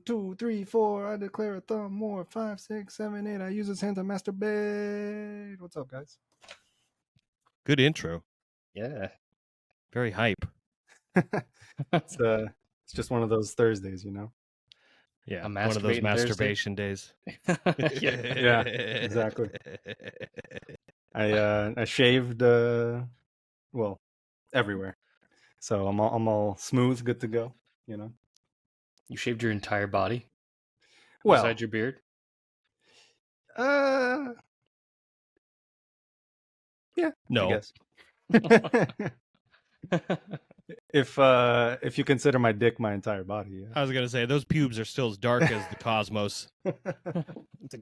2, 3, 4. I declare a thumb more. 5, 6, 7, 8. I use his hand to masturbate. What's up, guys? Good intro. Yeah. Very hype. It's just one of those Thursdays, you know? Yeah, A one of those masturbating Thursday? masturbation days. Yeah, exactly. I shaved well, everywhere. So I'm all smooth, good to go, you know. You shaved your entire body? Well, Besides your beard? Yeah, No. I guess. If you consider my dick my entire body, yeah. I was going to say, those pubes are still as dark as the cosmos. The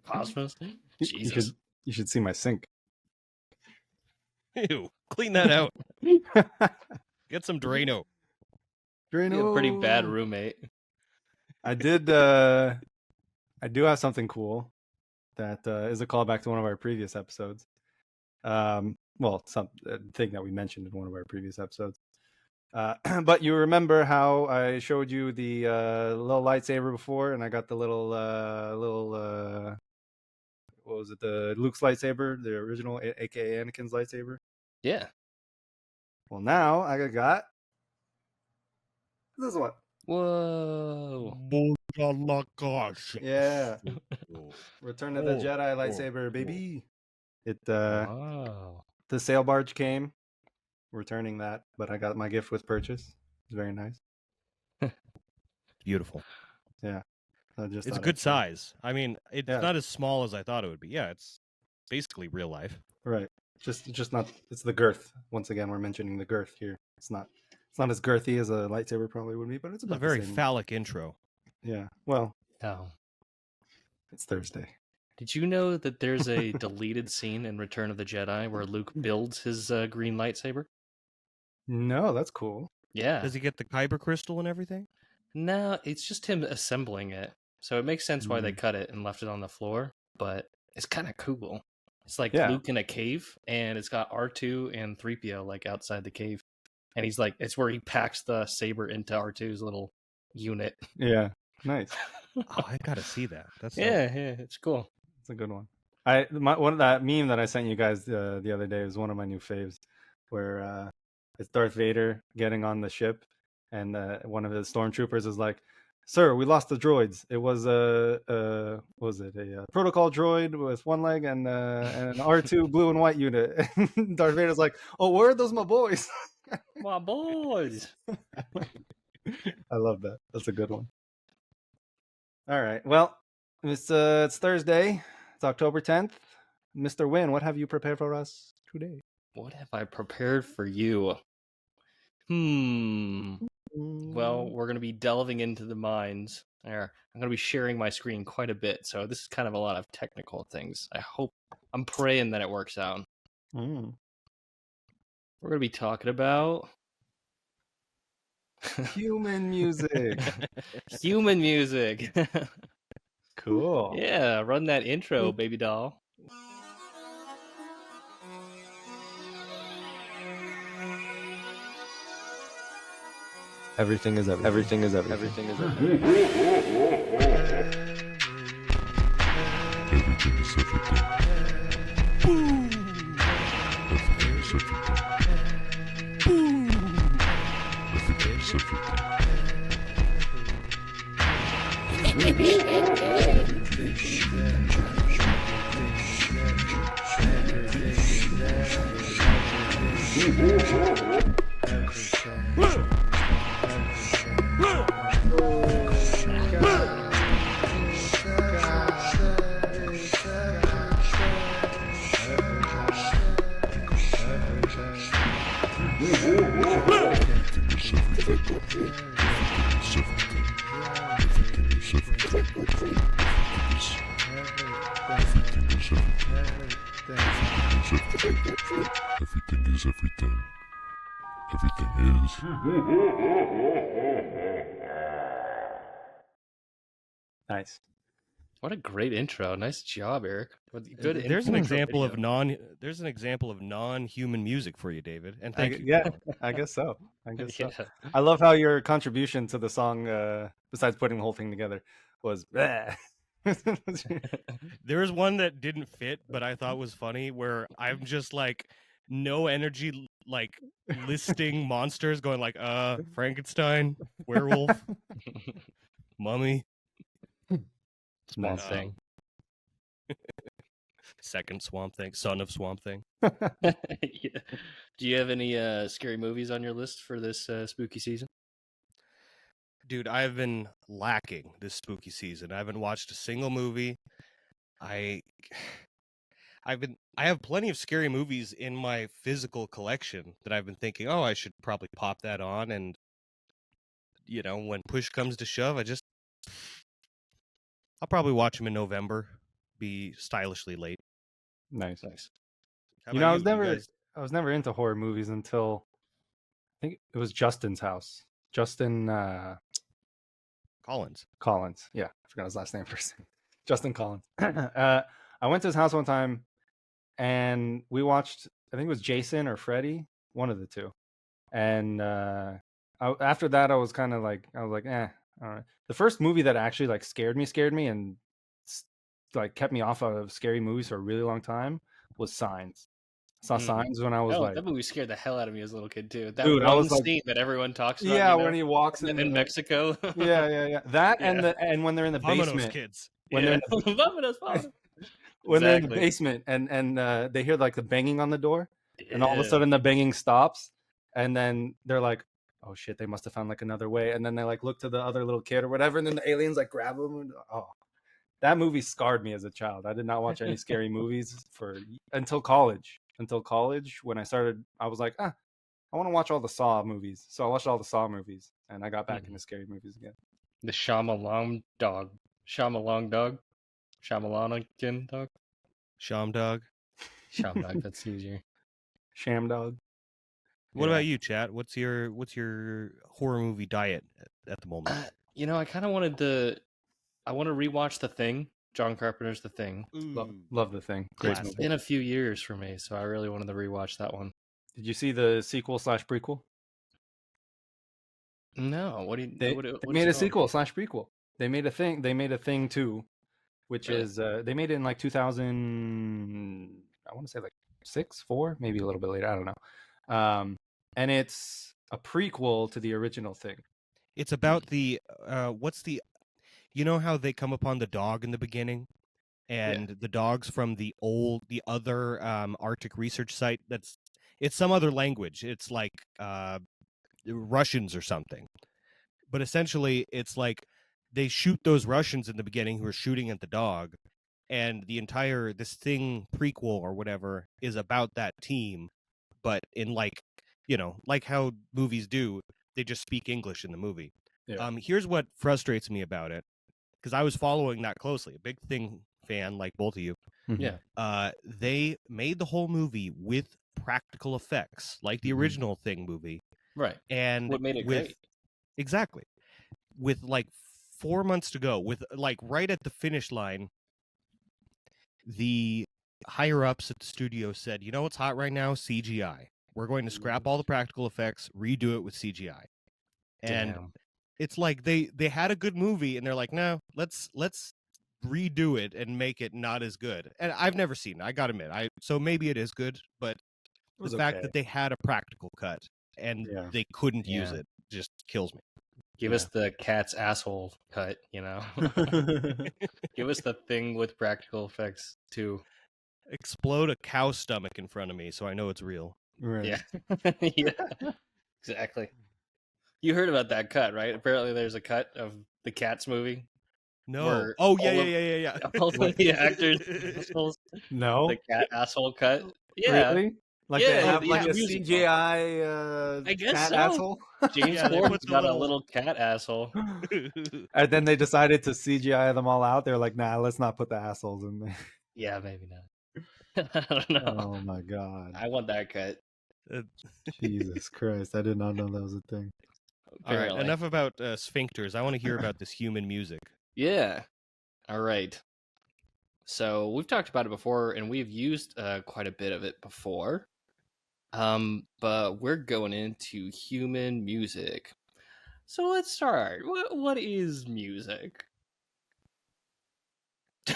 cosmos? Jesus. You should see my sink. Ew, clean that out. Get some Drano. You're a pretty bad roommate. I do have something cool that is a callback to one of our previous episodes. Well, some thing that we mentioned in one of our previous episodes. But you remember how I showed you the little lightsaber before, and I got the little what was it? The Luke's lightsaber, the original, aka Anakin's lightsaber. Yeah. Well, now I got this one. Whoa. Yeah. Return of the Jedi lightsaber, baby. It Wow. the sail barge came, returning that, but I got my gift with purchase. It's very nice. Beautiful. Yeah. It's a good size. I mean, it's not as small as I thought it would be. Yeah, it's basically real life. Right. Just not. It's the girth. Once again, we're mentioning the girth here. It's not as girthy as a lightsaber probably would be, but it's about a very the same. phallic intro. Yeah. Well. Oh. It's Thursday. Did you know that there's a deleted scene in Return of the Jedi where Luke builds his green lightsaber? No, that's cool. Yeah. Does he get the kyber crystal and everything? No, it's just him assembling it. So it makes sense why they cut it and left it on the floor, but it's kind of cool. It's like Luke in a cave, and it's got R2 and 3PO like outside the cave. And he's like, it's where he packs the saber into R2's little unit. Yeah, nice. Oh, I gotta see that. That's yeah, it's cool. It's a good one. One of that meme that I sent you guys the other day was one of my new faves, where it's Darth Vader getting on the ship, and one of the stormtroopers is like, "Sir, we lost the droids. It was a protocol droid with one leg and an R2 blue and white unit." And Darth Vader's like, "Oh, where are those my boys?" My boys. I love that. That's a good one. All right. Well, it's Thursday. It's October 10th. Mr. Win, what have you prepared for us today? What have I prepared for you? Well, we're going to be delving into the minds. I'm going to be sharing my screen quite a bit, so this is kind of a lot of technical things. I'm praying that it works out. We're going to be talking about human music. Human music. Cool. Yeah, run that intro, baby doll. Everything is everything. Everything is everything. Everything is everything. Everything is everything. Boom. Everything is everything. Boom. Everything is everything. Everything is everything. Everything is. Nice. What a great intro. Nice job, Eric. Good. There's an example of non-human music for you, David. And thank you. Yeah, I guess so. I love how your contribution to the song, besides putting the whole thing together, was. There was one that didn't fit, but I thought was funny, where I'm just like no energy, like listing monsters, going like, Frankenstein, werewolf, mummy, Swamp Nice. Thing. Second Swamp Thing, son of Swamp Thing. Yeah. Do you have any scary movies on your list for this spooky season? Dude, I've been lacking this spooky season. I haven't watched a single movie. I have plenty of scary movies in my physical collection that I've been thinking, oh, I should probably pop that on, and when push comes to shove, I'll probably watch them in November, be stylishly late. Nice. How You know, about I was never into horror movies until I think it was Justin's house. Justin Collins. Yeah, I forgot his last name for a second. Justin Collins. I went to his house one time, and we watched. I think it was Jason or Freddy, one of the two. And after that, I was like, all right. The first movie that actually like scared me, and like kept me off of scary movies for a really long time was Signs. I saw Signs when I was that movie scared the hell out of me as a little kid too. That dude, one scene that everyone talks about. Yeah, when he walks in Mexico. Yeah. That and when they're in the basement. Kids. When they're in they're in the basement and they hear like the banging on the door, and all of a sudden the banging stops, and then they're like, oh shit, they must have found like another way, and then they like look to the other little kid or whatever, and then the aliens like grab them. And, that movie scarred me as a child. I did not watch any scary movies until college. When I started, I was like, I want to watch all the Saw movies. So I watched all the Saw movies, and I got back into scary movies again. The Shyamalan dog. Shyamalan dog. Sham dog. Sham dog. That's easier. Sham dog. What about you, Chat? What's your horror movie diet at the moment? I kind of wanted to. I want to rewatch The Thing. John Carpenter's The Thing. Love The Thing. Great It's movie. been a few years for me, so I really wanted to rewatch that one. Did you see the sequel/prequel? No. What do you? They made a sequel/prequel. They made a thing. They made a Thing 2, which is they made it in like 2000. I want to say like 6, 4, maybe a little bit later. I don't know. And it's a prequel to the original Thing. It's about the you know how they come upon the dog in the beginning, and the dog's from the other Arctic research site. It's some other language. It's like Russians or something. But essentially, it's like they shoot those Russians in the beginning who are shooting at the dog, and this Thing prequel or whatever is about that team, but in like how movies do, they just speak English in the movie. Yeah. Here's what frustrates me about it, because I was following that closely, a big Thing fan like both of you. Yeah. They made the whole movie with practical effects, like the original Thing movie. Right. And what made it great? Exactly. With like 4 months to go, with like right at the finish line, the higher ups at the studio said, you know what's hot right now? CGI. We're going to scrap all the practical effects, redo it with CGI. And it's like they had a good movie, and they're like, no, let's redo it and make it not as good. And I've never seen it, I gotta admit. So maybe it is good, but the fact that they had a practical cut and they couldn't use it just kills me. Give us the cat's asshole cut, Give us the Thing with practical effects too. Explode a cow stomach in front of me so I know it's real. Right. Yeah. Yeah. Exactly. You heard about that cut, right? Apparently there's a cut of the Cats movie. No. Yeah. All the actors assholes. No. The cat asshole cut. Yeah. Really? Like they have like a CGI I guess cat so. asshole? James Corden's got a little cat asshole. And then they decided to CGI them all out. They're like, nah, let's not put the assholes in there. Yeah, maybe not. I don't know. Oh my god. I want that cut. Jesus Christ. I did not know that was a thing. All right, enough about sphincters. I want to hear about this human music. Yeah. All right. So we've talked about it before, and we've used quite a bit of it before. But we're going into human music. So let's start. What is music?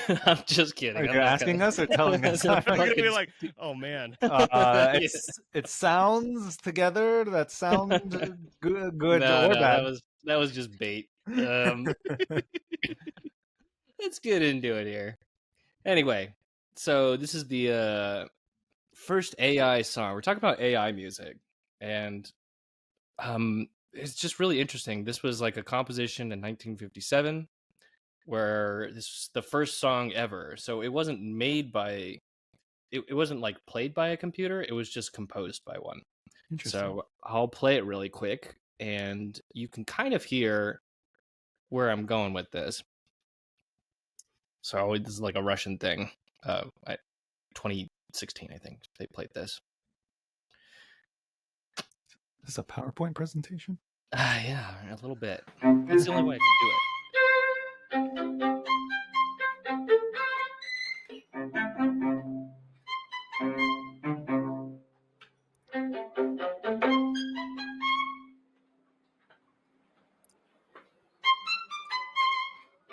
I'm just kidding. Are you asking us or telling us? We're gonna be like, oh man. It sounds together that sound good or no, bad. that was just bait. Let's get into it here. Anyway, so this is the first AI song. We're talking about AI music, and it's just really interesting. This was like a composition in 1957, where this was the first song ever. So it wasn't made by, it wasn't like played by a computer. It was just composed by one. Interesting. So I'll play it really quick, and you can kind of hear where I'm going with this. So this is like a Russian thing. 2016, I think they played this. Is this a PowerPoint presentation? Yeah, a little bit. It's the only way I can do it.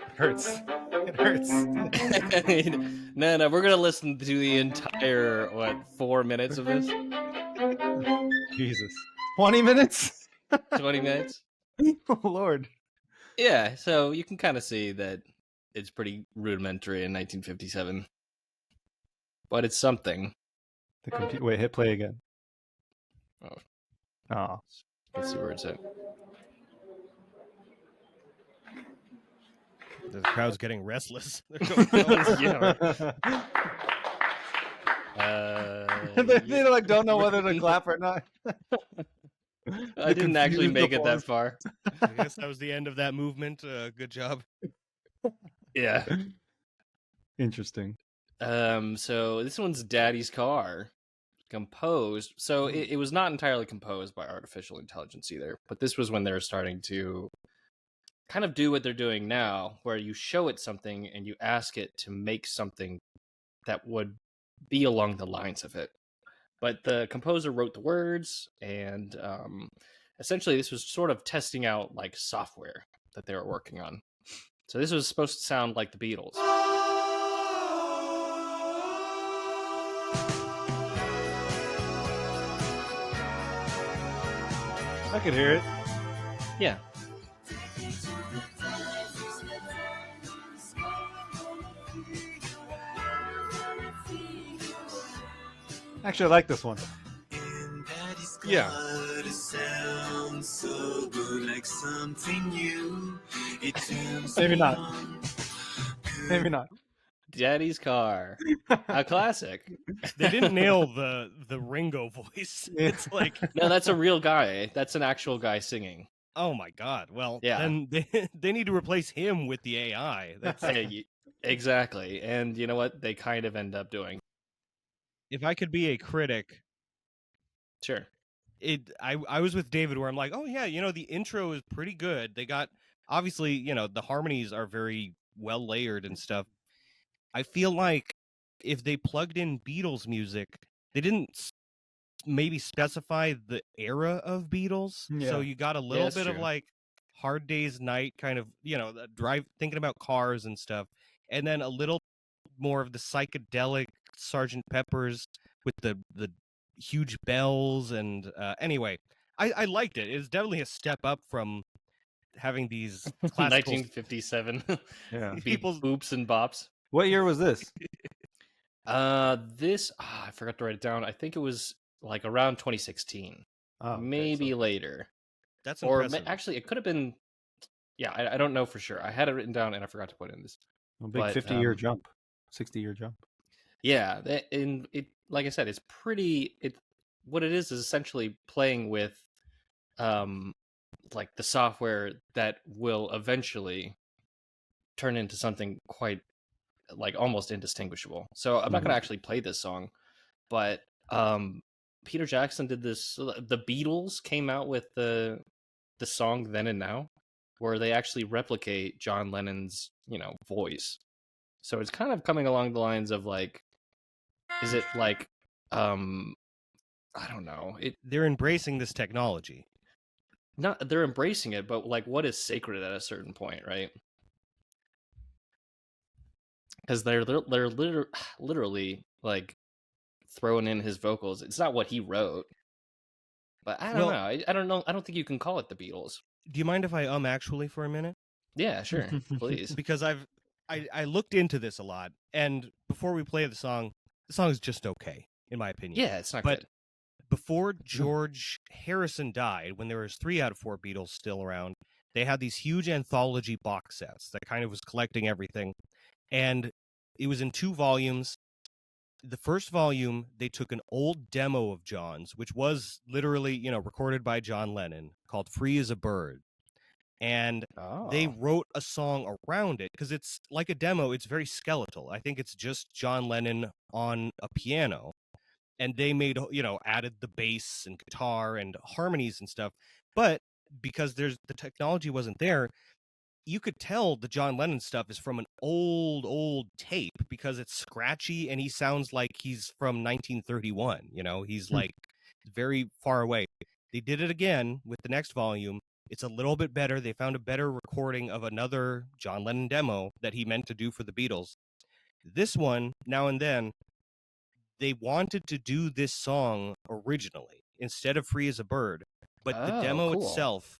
It hurts. It hurts. No, we're gonna listen to the entire 4 minutes of this. Jesus. 20 minutes? 20 minutes. Oh Lord. Yeah, so you can kind of see that it's pretty rudimentary in 1957, but it's something. Wait, hit play again. Oh. Let's see where it's at. The crowd's getting restless. Yeah. They like don't know whether to clap or not. I didn't actually make it that far. I guess that was the end of that movement. Good job. Yeah. Interesting. So this one's Daddy's Car, composed. So it was not entirely composed by artificial intelligence either, but this was when they were starting to kind of do what they're doing now, where you show it something and you ask it to make something that would be along the lines of it. But the composer wrote the words, and essentially this was sort of testing out like software that they were working on. So this was supposed to sound like the Beatles. I could hear it. Yeah. Actually, I like this one. Yeah. Maybe not. Maybe not. Daddy's Car, a classic. They didn't nail the Ringo voice. It's like, No, that's a real guy. That's an actual guy singing. oh my god. Well, Yeah. then they need to replace him with the AI. That's, Exactly. And you know what? They kind of end up doing. if I could be a critic, Sure. I was with David where I'm like, oh yeah, the intro is pretty good. They got, obviously, the harmonies are very well layered and stuff. I feel like if they plugged in Beatles music, they didn't maybe specify the era of Beatles. Yeah. So you got a little that's bit of true. like Hard Day's Night kind of, the drive, thinking about cars and stuff. And then a little more of the psychedelic Sgt. Pepper's with the huge bells. And anyway, I liked it. It's definitely a step up from having these classical 1957. Yeah. People's Boops and bops. What year was this? This I forgot to write it down. I think it was like around 2016, Oh, okay, maybe so- later, That's or impressive. actually it could have been. Yeah, I don't know for sure. I had it written down and I forgot to put it in this. A big But, 50-year jump, 60-year jump. Yeah, and it, like I said, it's pretty. What it is essentially playing with, like the software that will eventually turn into something quite, like, almost indistinguishable. So I'm not going to actually play this song, but Peter Jackson did this. The Beatles came out with the song Then and Now, where they actually replicate John Lennon's voice. So it's kind of coming along the lines of like, is it like, I don't know. They're embracing this technology. They're embracing it, but like, what is sacred at a certain point, right? because they're literally like throwing in his vocals. It's not what he wrote, but I don't know. I don't know. I don't think you can call it the Beatles. Do you mind if I actually for a minute? Yeah, sure, please. Because I looked into this a lot, and before we play the song is just okay, in my opinion. Yeah, it's not good. Before George Harrison died, when there was 3 out of 4 Beatles still around, they had these huge anthology box sets that kind of was collecting everything, and it was in 2 volumes. The first volume, they took an old demo of John's, which was literally, recorded by John Lennon, called "Free as a Bird." And they wrote a song around it because it's like a demo. It's very skeletal. I think it's just John Lennon on a piano, and they made, added the bass and guitar and harmonies and stuff. But because the technology wasn't there, you could tell the John Lennon stuff is from an old tape because it's scratchy and he sounds like he's from 1931. He's like very far away. They did it again with the next volume. It's a little bit better. They found a better recording of another John Lennon demo that he meant to do for the Beatles. This one, Now and Then, they wanted to do this song originally instead of Free as a Bird. But the demo itself,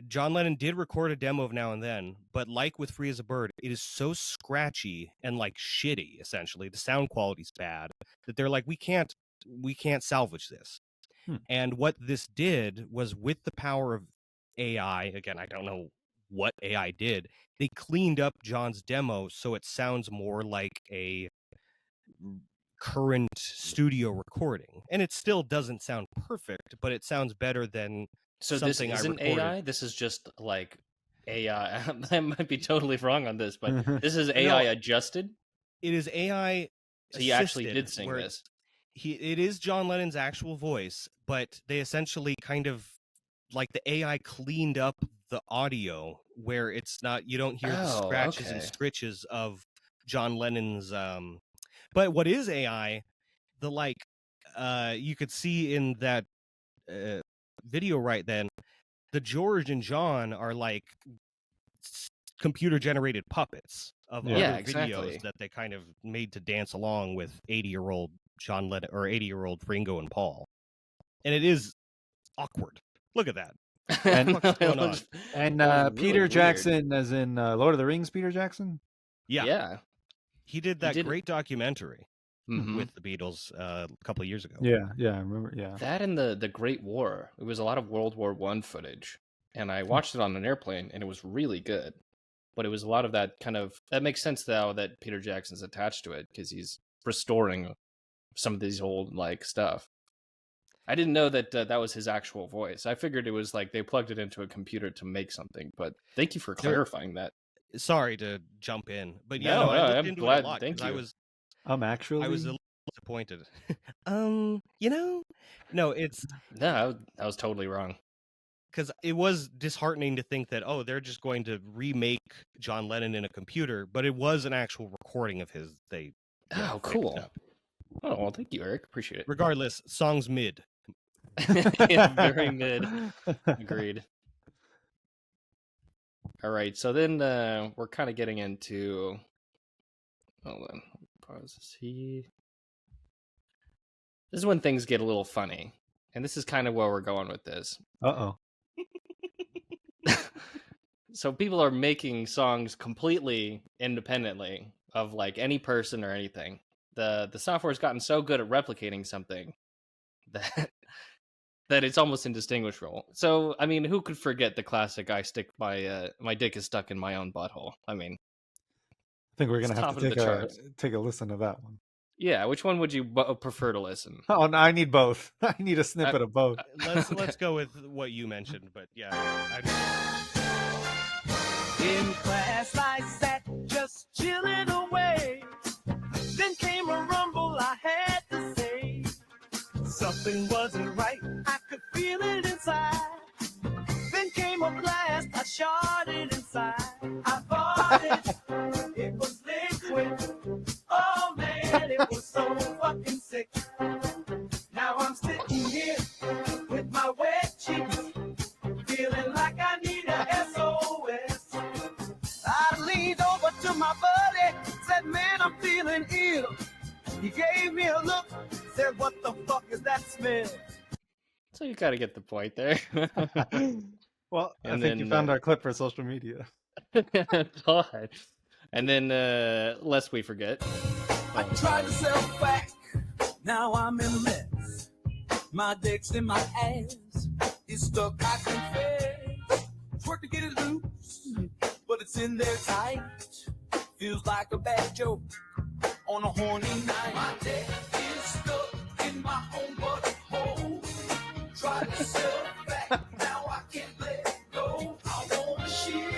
John Lennon did record a demo of Now and Then, but like with Free as a Bird, it is so scratchy and like shitty, essentially. The sound quality's bad that they're like, we can't salvage this. And what this did was, with the power of AI, again, I don't know what AI did, they cleaned up John's demo so it sounds more like a current studio recording. And it still doesn't sound perfect, but it sounds better than something this isn't I recorded. AI? This is just like AI. I might be totally wrong on this, but this is AI adjusted? It is AI So he actually did sing this. It is John Lennon's actual voice, but they essentially kind of, like, the AI cleaned up the audio where it's not, you don't hear the scratches and scritches of John Lennon's. But what is AI, you could see in that video right then, the George and John are like computer generated puppets of other videos that they kind of made to dance along with 80-year-old John Lennon or 80-year-old Ringo and Paul. And it is awkward. Look at that. And, what's going on? And Peter Jackson, as in Lord of the Rings, Peter Jackson? Yeah. He did that great documentary with the Beatles a couple of years ago. Yeah, I remember. Yeah, that and the Great War. It was a lot of World War I footage, and I watched it on an airplane, and it was really good. But it was a lot of that kind of, that makes sense now that Peter Jackson's attached to it because he's restoring some of these old stuff. I didn't know that that was his actual voice. I figured it was like they plugged it into a computer to make something. But thank you for clarifying that. Sorry to jump in, but I'm glad. Thank you. I was a little disappointed. No, it's I was totally wrong. Because it was disheartening to think that, they're just going to remake John Lennon in a computer, but it was an actual recording of his. Cool. Oh, well, thank you, Eric. Appreciate it. Regardless, song's mid. Yeah, very mid. Agreed. All right, so then we're kind of getting into. Hold on, pause this here. This is when things get a little funny, and this is kind of where we're going with this. So people are making songs completely independently of any person or anything. The software's gotten so good at replicating something that it's almost indistinguishable. So, I mean, who could forget the classic my dick is stuck in my own butthole? I mean, I think we're going to have to take a listen to that one. Yeah, which one would you prefer to listen? Oh, no, I need both. I need a snippet of both. Let's go with what you mentioned, but yeah. In class I sat just chilling away. Then came a rumble, I had to say. Something wasn't right, I could feel it inside. Then came a blast, I shot it inside. I bought it was liquid. Oh man, it was so fucking sick. Now I'm sitting here with my wet cheeks, feeling like I need a SOS. I leaned over to my buddy, said, listening ear. He gave me a look, said, "What the fuck is that smell?" So you gotta get the point there. Well, I And think you then, found our clip for social media. God. And then, lest we forget. I tried to sell back, now I'm in a mess. My dick's in my ass, it's stuck, I confess. Work to get it loose, but it's in there tight. Feels like a bad joke on a horny night. My dick is stuck in my own butthole. Try to sell back, now I can't let it go. I wanna shit,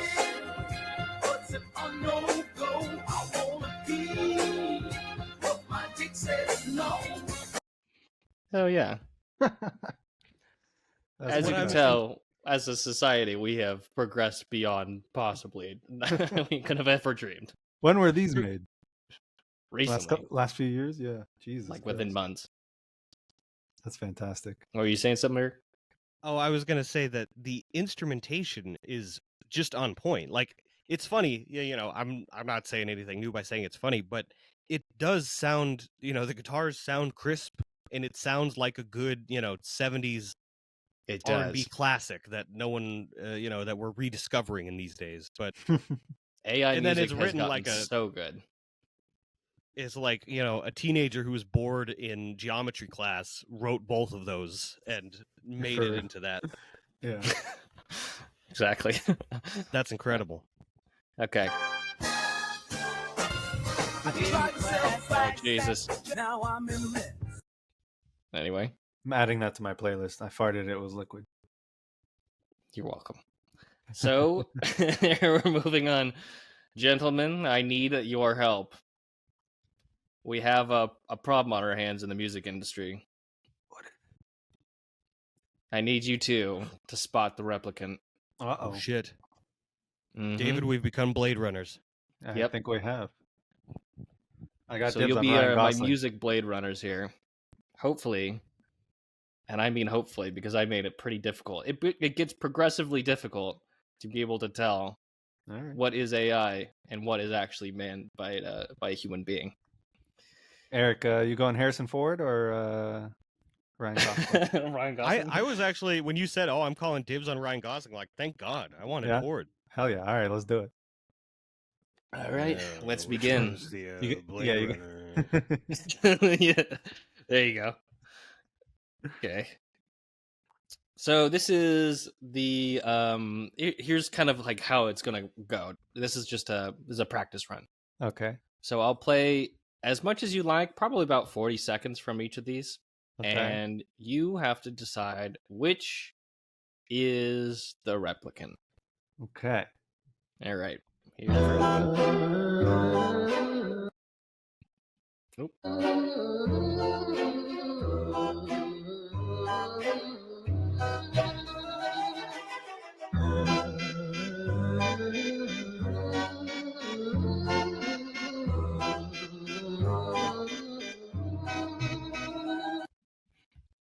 but it's a no-go. I wanna pee, but my dick says no. Oh, yeah. That's As you what can I- tell, as a society, we have progressed beyond possibly we could have ever dreamed. When were these made? Recently, Last few years? Yeah. Jesus. like within Christ. months. That's fantastic. Were you saying something, Eric? Oh, I was gonna say that the instrumentation is just on point. Like, it's funny, you know. I'm not saying anything new by saying it's funny, but it does sound. You know, the guitars sound crisp, and it sounds like a good, 70s It R&B does. classic that no one, that we're rediscovering in these days. But AI And then music it's has written gotten like a- so good. it's like, a teenager who was bored in geometry class wrote both of those and made For- it into that. Yeah. Exactly. That's incredible. Okay. I tried to sell back, Jesus. now I'm in a mess. Anyway, I'm adding that to my playlist. I farted, it was liquid. you're welcome. So we're moving on. Gentlemen, I need your help. We have a problem on our hands in the music industry. I need you two to spot the replicant. Uh-oh. Oh shit. Mhm. David, we've become Blade Runners. I Yep. think we have. I got So dibs you'll on be Ryan my Gosling. music Blade Runners here. Hopefully, and I mean hopefully because I made it pretty difficult. It gets progressively difficult to be able to tell All right. what is AI and what is actually manned by a human being. Eric, you going Harrison Ford or Ryan Gosling? Ryan Gosling. I was actually, when you said, "Oh, I'm calling dibs on Ryan Gosling," like, thank God, I wanted Yeah? Ford. Hell yeah. All right, let's do it. All right, let's begin. You get- Yeah, there you go. Okay. So this is the here's kind of like how it's gonna go. This is just a practice run. Okay. So I'll play as much as you like, probably about 40 seconds from each of these, Okay. and you have to decide which is the replicant. Okay. All right. Here's the first one. Oop.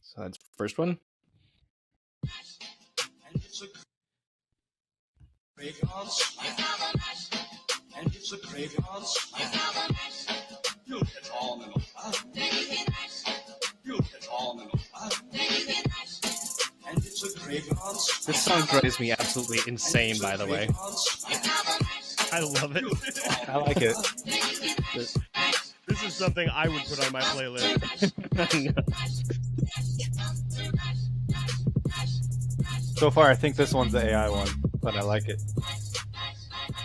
So that's the first one. And it's a graveyard smash. You'll get on in a flash. You'll get on in a flash. And it's a graveyard smash. This song drives me absolutely insane, by the way. I love it. I like it. This is something I would put on my playlist. So far, I think this one's the AI one, but I like it.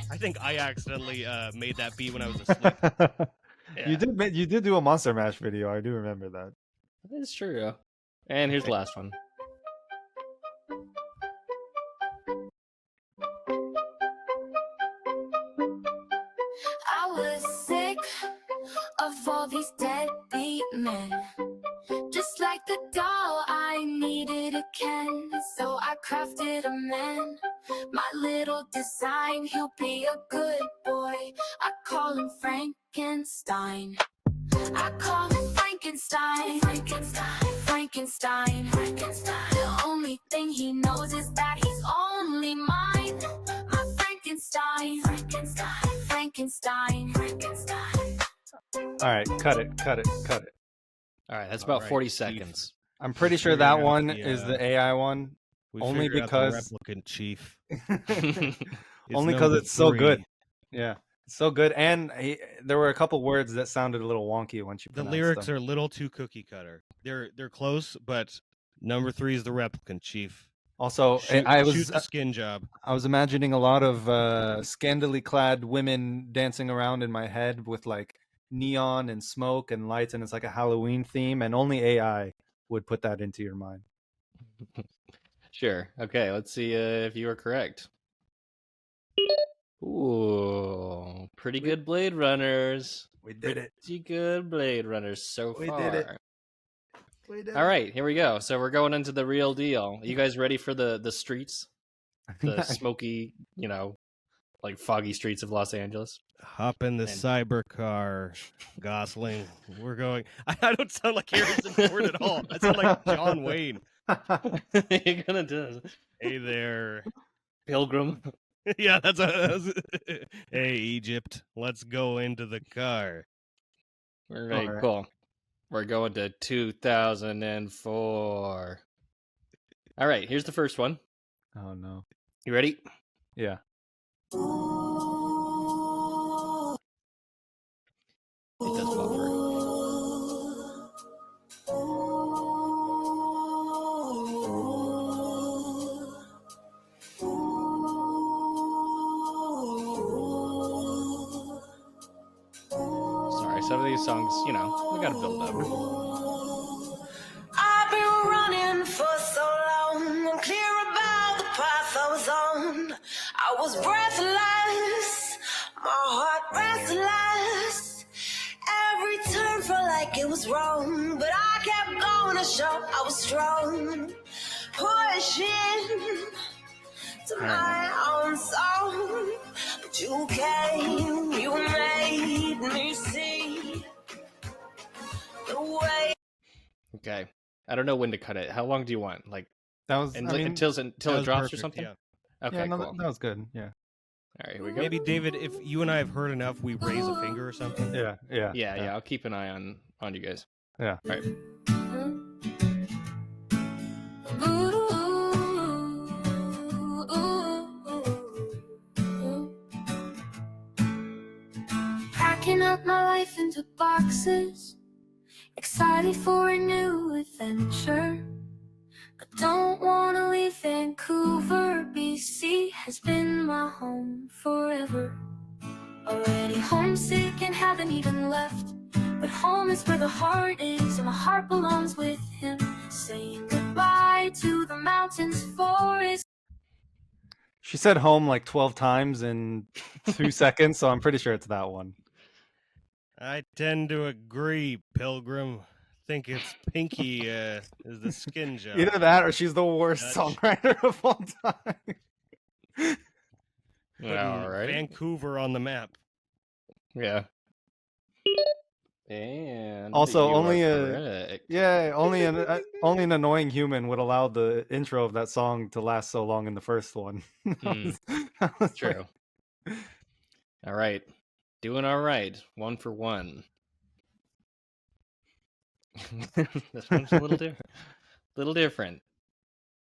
I think I accidentally made that beat when I was asleep. You did do a Monster Mash video. I do remember that. That's true. And here's the last one. I was sick of all these deadbeat men. Just like the doll, I needed a Ken. So I crafted a man. My little design, he'll be a good boy. I call him Frankenstein. I call him Frankenstein. Frankenstein. Frankenstein. Frankenstein. The only thing he knows is that he's only mine. My Frankenstein. Frankenstein. Frankenstein. Frankenstein. All right, cut it. All right, that's All about right, 40 Chief. seconds. I'm pretty sure figured that out one the, is the AI one. We Only figured out because- the replicant, Chief. Only because number it's so good. 3. Yeah, it's so good. And there were a couple words that sounded a little wonky once you The pronounced lyrics them. are a little too cookie cutter. They're close, but number 3 is the replicant, Chief. Also, Shoot, I shoot was the skin job. I was imagining a lot of scantily clad women dancing around in my head with like neon and smoke and lights, and it's like a Halloween theme, and only AI would put that into your mind. Sure. Okay, let's see if you are correct. Ooh, pretty good Blade Runners. We did it. Pretty good Blade Runners so We far. did it. We did All right, here we go. So we're going into the real deal. You guys ready for the streets? The smoky, like foggy streets of Los Angeles? Hop in the And- cyber car, Gosling. We're going. I don't sound like Harrison Ford at all. I sound like John Wayne. You're gonna do this. Hey there. Pilgrim. Yeah, that's Hey, Egypt. Let's go into the car. All right, Alright. cool. We're going to 2004. All right, here's the first one. Oh no. You ready? Yeah. It does buffer. Sorry, some of these songs, we gotta build up. I've been running for so long, I'm clear about the path I was on. I was breathless, my heart restless. Every turn felt like it was wrong, but I kept going to show I was strong. Pushing to my own soul, but you came, you made me see the way. Okay. I don't know when to cut it. How long do you want? Like, That was until that it was drops or perfect, something? yeah. Okay, yeah, no, cool. that was good. Yeah. All right, here we go. Maybe, David, if you and I have heard enough, we raise a finger or something. Yeah. Yeah, I'll keep an eye on you guys. Yeah. All right. Packing up my life into boxes, excited for a new adventure. I don't wanna leave Vancouver, BC has been my home forever. Already homesick and haven't even left, but home is where the heart is, and my heart belongs with him. Saying goodbye to the mountains, forests. She said home like 12 times in 2 seconds, so I'm pretty sure it's that one. I tend to agree, Pilgrim. Think it's Pinky is the skin job. Either that or she's the worst Dutch. songwriter of all time. Putting All right. Vancouver on the map. Yeah. And Also, you are only correct. only an annoying human would allow the intro of that song to last so long in the first one. That was True. All right. Doing all right. 1 for 1. This one's a little different.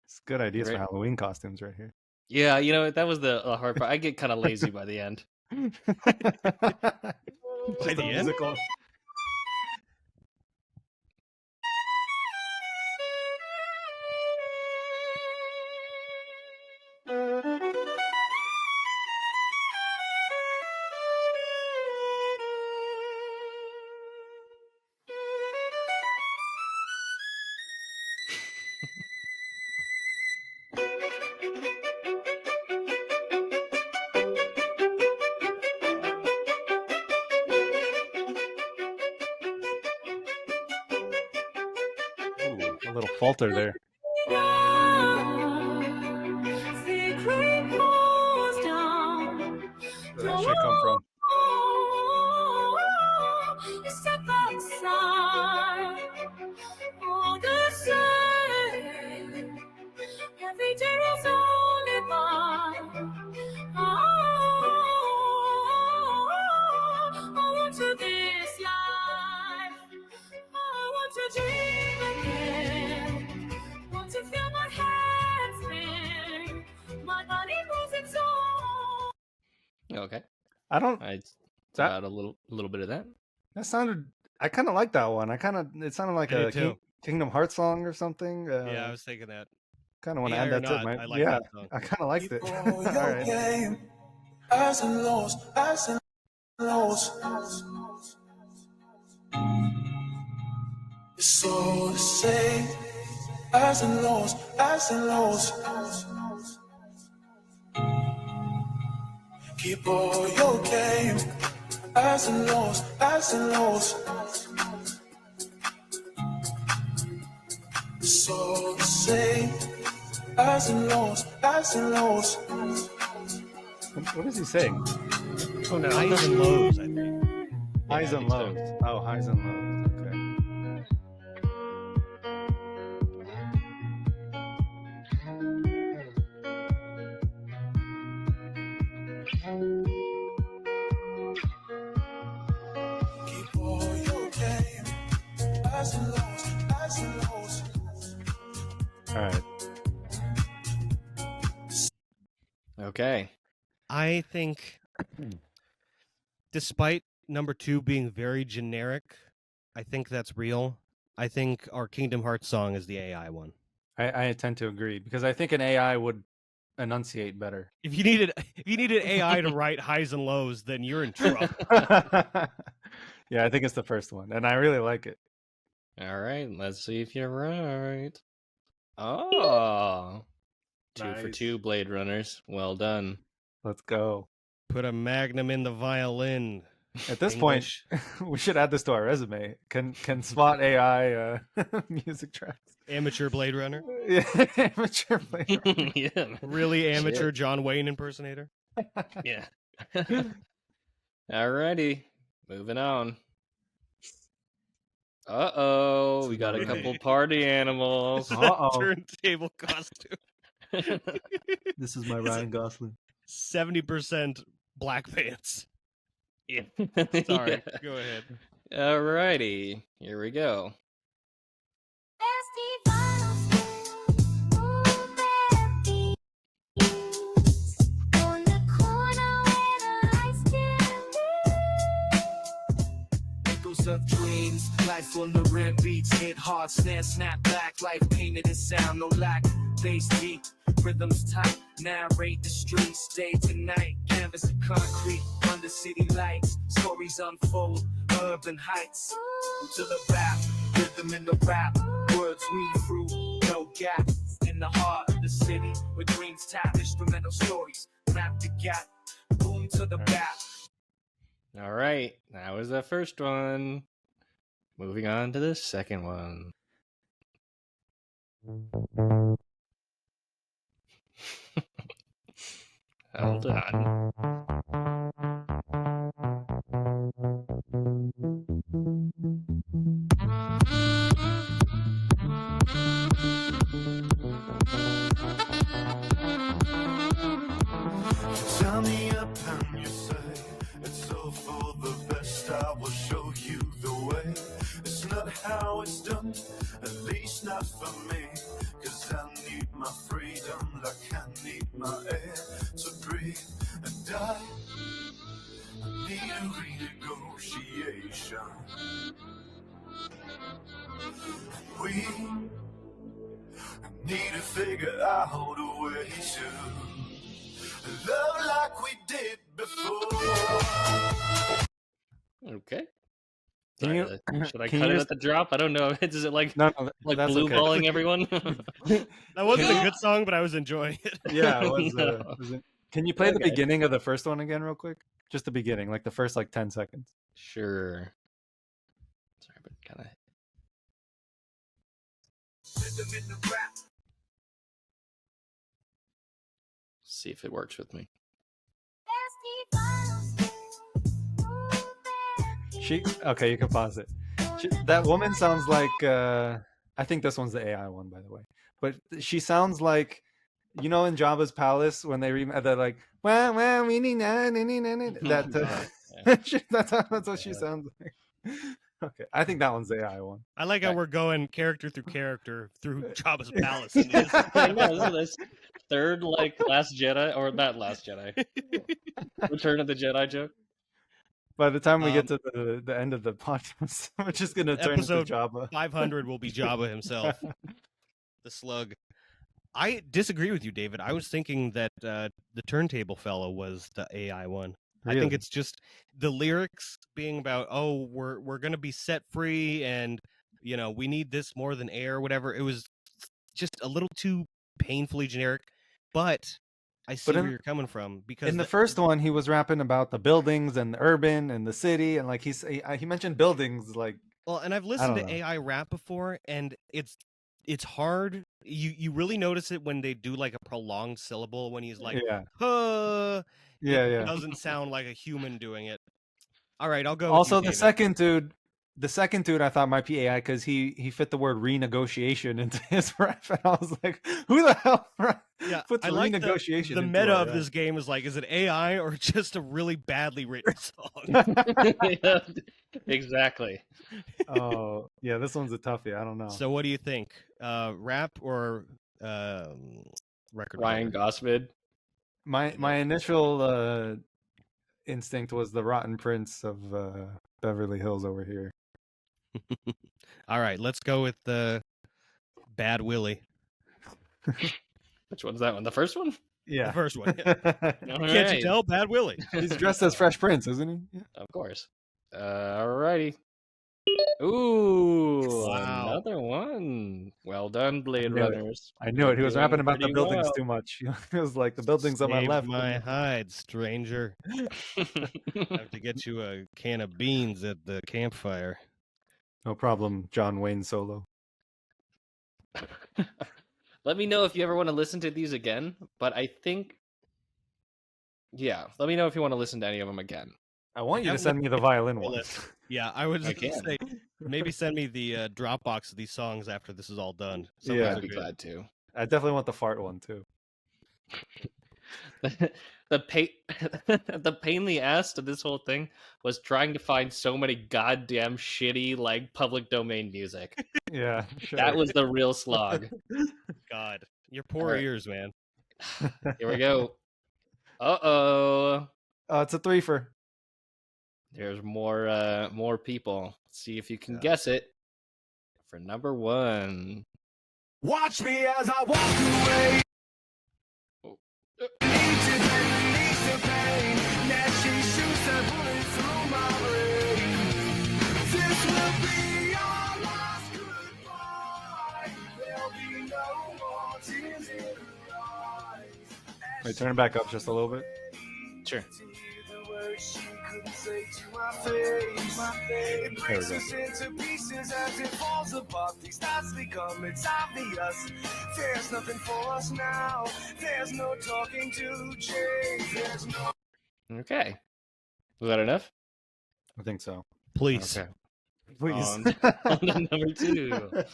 It's good ideas for Right. Halloween costumes right here. Yeah, that was the hard part. I get kind of lazy by the end. By Just a the end? musical. Ooh, a little falter there. Where that shit come from? I don't. It's That about a little bit of that. that sounded. I kind of like that one. It sounded like I a did too. Kingdom Hearts song or something. Yeah, I was thinking that. Kind of want to AI add or that to not, my. I like Yeah, that song. I kind of liked it. Keep All on your right. game. Highs and lows, highs and lows. It's all the same. Highs and lows, highs and lows. Keep all your game. Highs and lows, highs and lows. It's all the same. Highs and lows, highs and lows. What is he saying? Oh no. Highs and lows, I think. Highs I and think so. lows. Oh, highs and lows. Okay. Keep all your game. Highs and lows, highs and lows. All right. Okay. I think, despite number 2 being very generic, I think that's real. I think our Kingdom Hearts song is the AI one. I tend to agree because I think an AI would enunciate better. If you needed AI to write highs and lows, then you're in trouble. Yeah, I think it's the first one, and I really like it. All right. Let's see if you're right. Oh. 2 for Nice. 2 Blade Runners. Well done. Let's go. Put a magnum in the violin. At this English. point, we should add this to our resume. Can spot AI music tracks. Amateur Blade Runner. Yeah, amateur player. Yeah. man. Really amateur John Wayne impersonator. Yeah. Alrighty. Moving on. Uh-oh. We got a couple party animals. Uh-oh. Turntable costume. This is my Ryan Gosling. 70% black pants. Yeah. Sorry, Yeah. go ahead. Alrighty. Here we go. Of dreams, life on the red beats, hit hard, snap back, life painted in sound, no lack, bass deep, rhythms tight, narrate the streets, day to night, canvas of concrete, under city lights, stories unfold, urban heights, to the rap, rhythm in the rap, words weave through, no gap, in the heart of the city, where dreams tap, instrumental stories, map the gap, boom to the back. All right. That was the first one. Moving on to the second one. Hold on. Tell me up and you say it's all for the best. I will show you the way. It's not how it's done, at least not for me. Cause I need my freedom like I need my air to breathe and die. I need a renegotiation. We need to figure out a way to love like we did before. Okay. Can Sorry, you- should I can cut you it just- at the drop? I don't know. Is it like No, like that's blue okay. balling everyone? That wasn't a good song, but I was enjoying it. Yeah, it was, No. Can you play the Okay. beginning of the first one again real quick? Just the beginning, like the first 10 seconds. Sure. Sorry, but kind of. Rhythm in the rap. See if it works with me. Okay, you can pause it. That woman sounds like I think this one's the AI one, by the way. But she sounds like, you know, in Jabba's palace when they're like, wow, wow, that that's what she sounds like. Okay, I think that one's the AI one. I like how Okay. we're going character through Jabba's palace. I know, third like Last Jedi or not Last Jedi, Return of the Jedi joke. By the time we get to the end of the podcast, we're just gonna turn into Episode Jabba. 500 will be Jabba himself, the slug. I disagree with you, David. I was thinking that the turntable fellow was the AI one. Really? I think it's just the lyrics being about, oh, we're gonna be set free, and you know we need this more than air, whatever. It was just a little too painfully generic, but I see where you're coming from, because in the first one he was rapping about the buildings and the urban and the city, and like he mentioned buildings like. Well, and I've listened to AI rap before, and it's hard. You really notice it when they do like a prolonged syllable when he's like, yeah. It doesn't sound like a human doing it. All right, I'll go. Also, with you, the second dude I thought might be AI because he fit the word renegotiation into his rap, and I was like, who the hell puts renegotiation? The meta of this game is like, is it AI or just a really badly written song? Yeah, exactly. Oh yeah, this one's a toughie. I don't know. So what do you think? Rap or record? Ryan Gosford. My initial instinct was the Rotten Prince of Beverly Hills over here. All right, let's go with the Bad Willie. Which one's that one? The first one? Yeah, the first one. Yeah. Can't you tell? Bad Willie. He's dressed as Fresh Prince, isn't he? Yeah. Of course. Alrighty. Ooh, wow. Another one. Well done, blAderunners. I knew it. He was rapping about the buildings too much. He was like, the buildings on my left. My hide, stranger. I have to get you a can of beans at the campfire. No problem, John Wayne Solo. Let me know if you ever want to listen to these again, but I think, yeah, let me know if you want to listen to any of them again. I want you to send me the violin one. Yeah, I would say maybe send me the Dropbox of these songs after this is all done. Yeah, I'd be glad to. I definitely want the fart one too. The pain in the ass to this whole thing was trying to find so many goddamn shitty like public domain music. Yeah, sure. That was the real slog. God, your poor ears, man. Here we go. Uh-oh. It's a threefer. There's more people. Let's see if you can guess it. For number one. Watch me as I walk away. Wait, turn it back up just a little bit. Sure. There we go. There's nothing for us now. There's no talking to change. Okay. Was that enough? I think so. Please. Okay. Please. On to number two.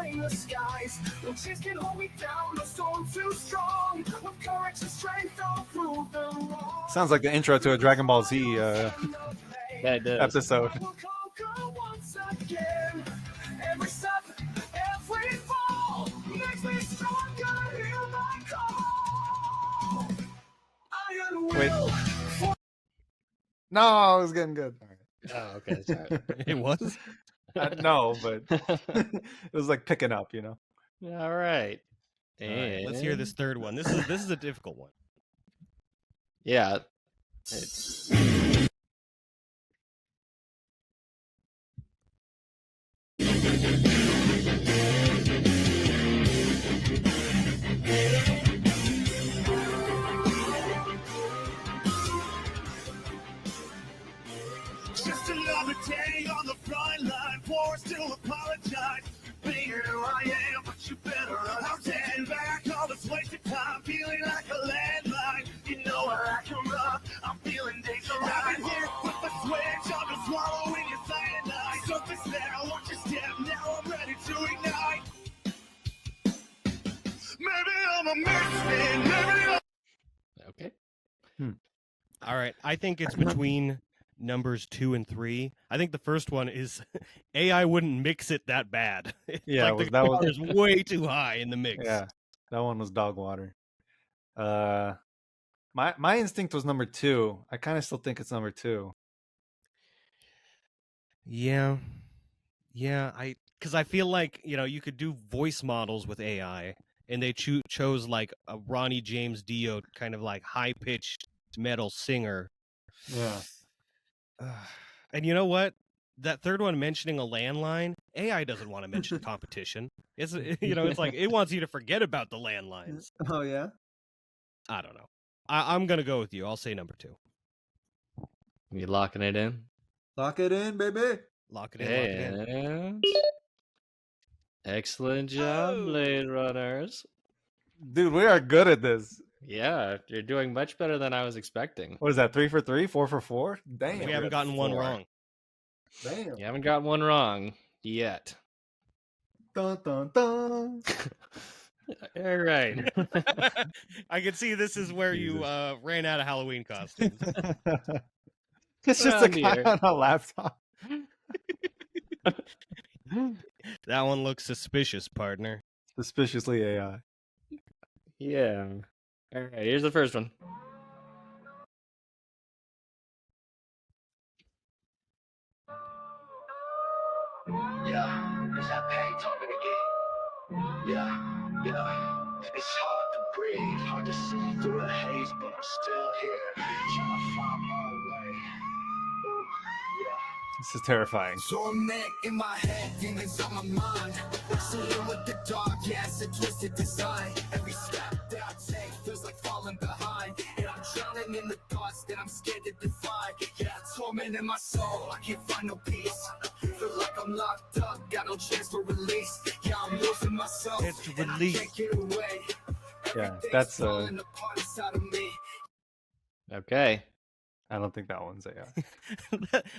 The skies. No chance can hold me down. The storm too strong. With courage and strength, I'll prove them wrong. Sounds like the intro to a Dragon Ball Z episode. We'll conquer once again. Every step, every fall makes me stronger. Hear my call. Iron will. Wait. No, I was getting good. All right. Oh, okay. Sorry. It was? No, but it was like picking up, you know. All right. Right, let's hear this third one. This is a difficult one. Yeah. Just another day on the front line, forced to apologize. Being who I am, but you better run. I'm standing back all this wasted time, feeling like a landmine. You know where I come up, I'm feeling days around. I've been here with the switch, I'm just swallowing your cyanide. Surface now, watch your step, now I'm All right, I think it's between numbers 2 and 3. I think the first one is AI wouldn't mix it that bad. Yeah, like the that was guitar is way too high in the mix. yeah, that one was dog water. My instinct was number 2. I kind of still think it's number 2. Yeah, because I feel like you could do voice models with AI, and they chose like a Ronnie James Dio kind of like high pitched metal singer. Yeah. And you know what? That third one mentioning a landline, AI doesn't want to mention competition. It's it's like it wants you to forget about the landlines. Oh yeah. I don't know. I'm gonna go with you. I'll say number 2. You locking it in? Lock it in, baby. Lock it in. Lock it in. And excellent job, Blade Runners. Dude, we are good at this. Yeah, you're doing much better than I was expecting. What is that? 3 for 3, 4 for 4? Damn. We haven't gotten one wrong. Damn. You haven't got one wrong yet. Dun dun dun. All right. I can see this is where you ran out of Halloween costumes. It's just a guy on a laptop. That one looks suspicious, partner. Suspiciously AI. Yeah. All right, here's the first one. Yeah, is that pain talking again? Yeah. It's hard to breathe, hard to see through the haze, but I'm still here, trying to find my way. Ooh, yeah. This is terrifying. Torment in my head, demons on my mind. Wrestling with the dark, yeah, it's a twisted design. Every step that I take feels like falling behind. And I'm drowning in the thoughts that I'm scared to define. Yeah, torment in my soul, I can't find no peace. Feel like I'm locked up, got no chance for release. Yeah, I'm losing myself, It's and I release. can't get away. Yeah, Everything's that's falling apart inside of me. Okay. I don't think that one's AI.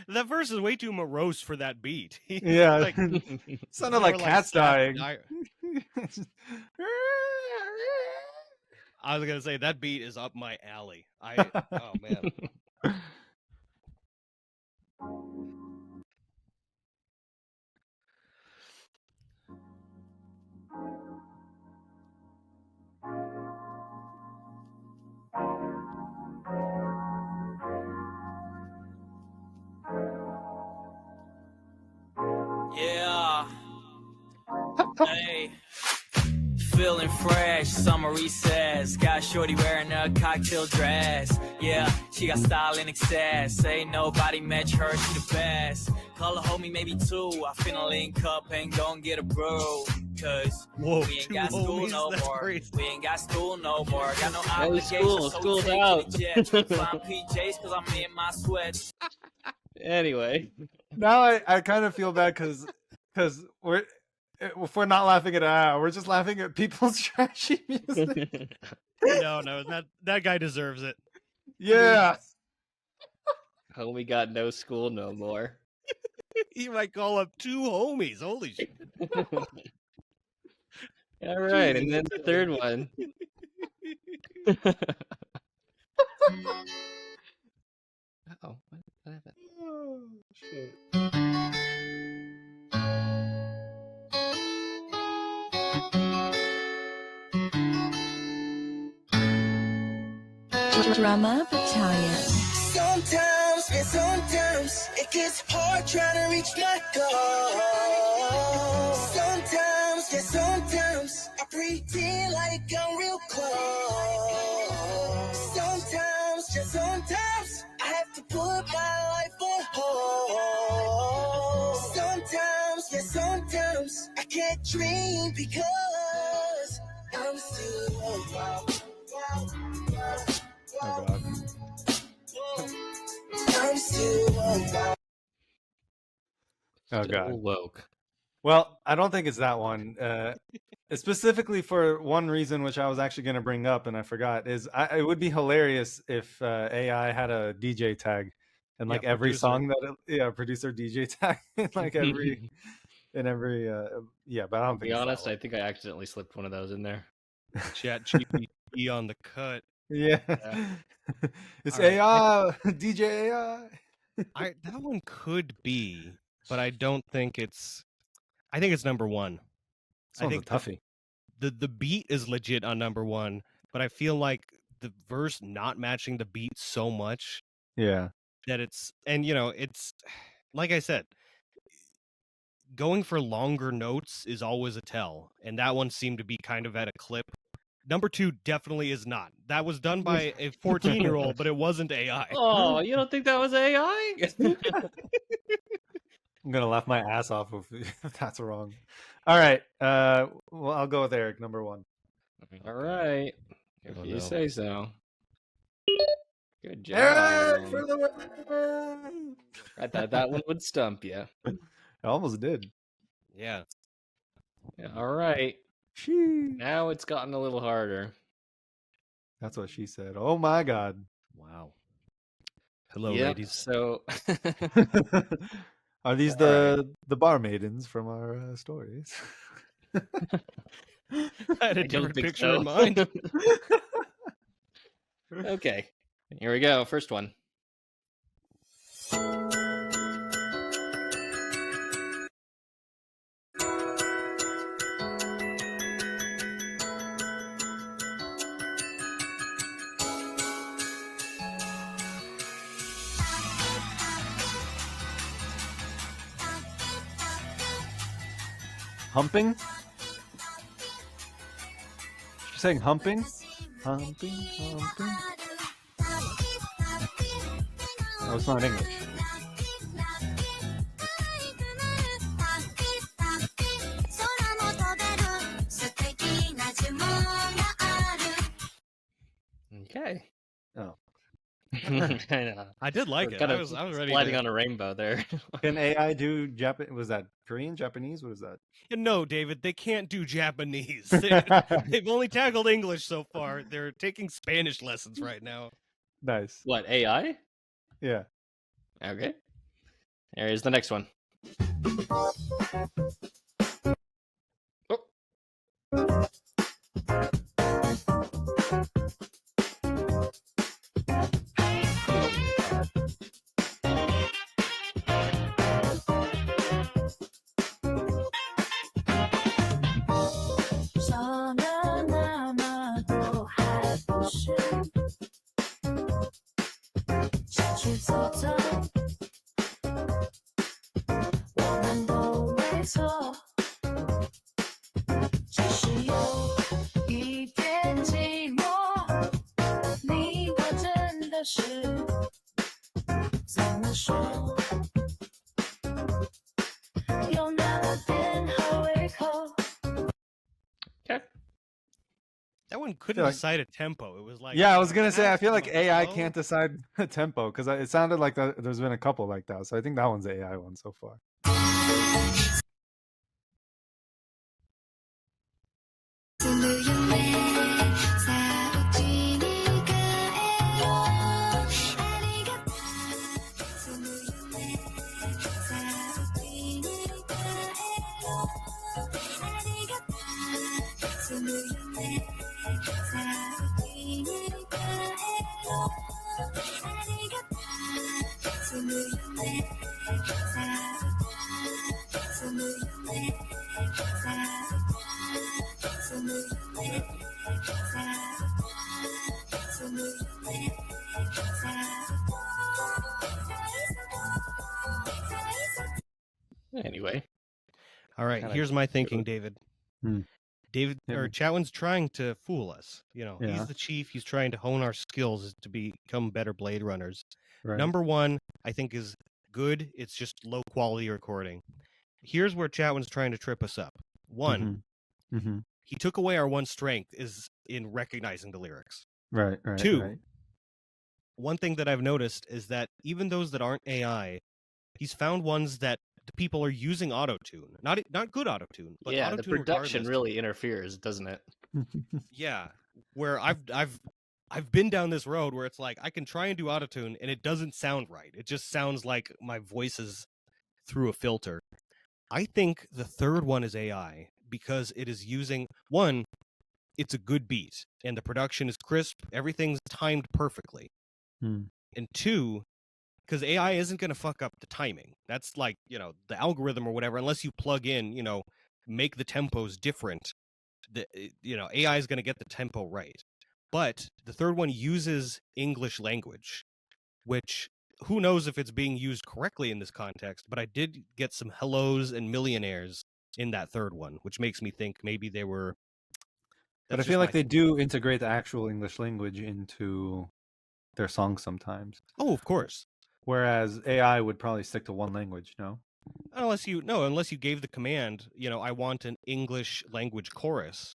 that verse is way too morose for that beat. Yeah. like, Sounded like cats dying. I was gonna say that beat is up my alley. Oh man. Yeah. Hey. Feeling fresh, summer recess. Got shorty wearing a cocktail dress. Yeah, she got style in excess. Ain't nobody match her, she the best. Call her homie, maybe 2. I finna link up and gon' get a brew. Cause Whoa, we ain't got school homies? no That's more. crazy. We ain't got school no more. Got no Hey, obligations. school's so out. take it, yeah. Find PJs cause I'm in my sweats. Anyway. Now I kind of feel bad because if we're not laughing at AI, we're just laughing at people's trashy music. No, that guy deserves it. Yeah. Homie got no school no more. He might call up 2 homies. Holy shit. All right, and then the third one. Oh, what happened? Oh, shit. Drama Battalion. Sometimes it gets hard trying to reach my goal. Sometimes I pretend like I'm real close. Sometimes I have to put my life on hold. Sometimes I can't dream because I'm still wild. Oh god. I'm still wild. Oh Still god. woke. Well, I don't think it's that one. Specifically for one reason, which I was actually going to bring up and I forgot, is it would be hilarious if AI had a DJ tag and like every producer. song that producer DJ tag in like every but I don't To think be it's that honest, one. I think I accidentally slipped one of those in there. ChatGPT on the cut. Yeah. It's All right. AI, DJ AI. That one could be, but I don't think it's. I think it's number one. This one's a toughie. The beat is legit on number one, but I feel like the verse not matching the beat so much Yeah. that it's like I said, going for longer notes is always a tell, and that one seemed to be kind of at a clip. Number two definitely is not. That was done by a 14-year-old, but it wasn't AI. Oh, you don't think that was AI? I'm gonna laugh my ass off if that's wrong. All right. Well, I'll go with Eric, number one. All right. If Oh, you no. say so. Good job. Eric for the win! I thought that one would stump you. I almost did. Yeah. All right. She. Now it's gotten a little harder. That's what she said. Oh my God. Wow. Hello, Yep, ladies. So Are these the bar maidens from our stories? I had a I don't different think picture so. in mind. Okay. Here we go. First one. Humping? She's saying humping? Humping, humping. Oh, it's not English. Okay. Oh. I know. I did like We're it. kind I of was ready sliding to... on a rainbow there. Can AI do Japanese? Was that Korean, Japanese? What is that? No, David, they can't do Japanese. They've only tackled English so far. They're taking Spanish lessons right now. Nice. What, AI? Yeah. Okay. Here's the next one. Oh. Okay. That one couldn't decide a tempo. It was like, yeah, I was gonna say I feel like fast, AI slow. can't decide a tempo because it sounded like there's been a couple like that. So I think that one's the AI one so far. Anyway. All right, here's my thinking, David. David or chAtwIn's trying to fool us. You know, he's the chief. He's trying to hone our skills to become better Blade Runners. Right. Number one, I think, is good. It's just low quality recording. Here's where chAtwIn's trying to trip us up. One, he took away our one strength is in recognizing the lyrics. Right. Two, one thing that I've noticed is that even those that aren't AI, he's found ones that the people are using autotune. Not good autotune, but yeah, autotune the production regardless. really interferes, doesn't it? Yeah, where I've been down this road where it's like I can try and do autotune and it doesn't sound right. It just sounds like my voice is through a filter. I think the third one is AI because it is using one. it's a good beat and the production is crisp. Everything's timed perfectly. Hmm. And 2, because AI isn't going to fuck up the timing. That's like, the algorithm or whatever, unless you plug in, make the tempos different. AI is going to get the tempo right. But the third one uses English language, which who knows if it's being used correctly in this context, but I did get some hellos and millionaires in that third one, which makes me think maybe they were... But I feel like they do integrate the actual English language into their songs sometimes. Oh, of course. Whereas AI would probably stick to one language, no? Unless you gave the command, I want an English language chorus.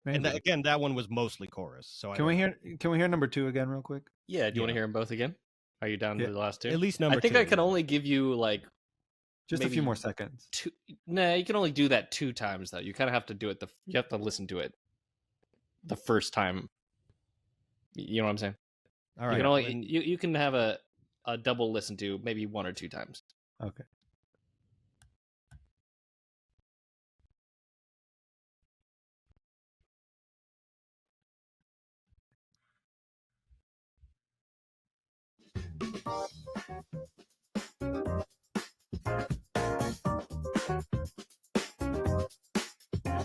Maybe. And that one was mostly chorus. So Can we hear number 2 again real quick? Yeah, do you want to hear them both again? Are you down to the last 2? At least number 2. I think I can only give you like just a few more seconds. 2. Nah, you can only do that 2 times though. You kind of have to do it. You have to listen to it the first time. You know what I'm saying? All right. You can have a double listen to maybe 1 or 2 times. Okay.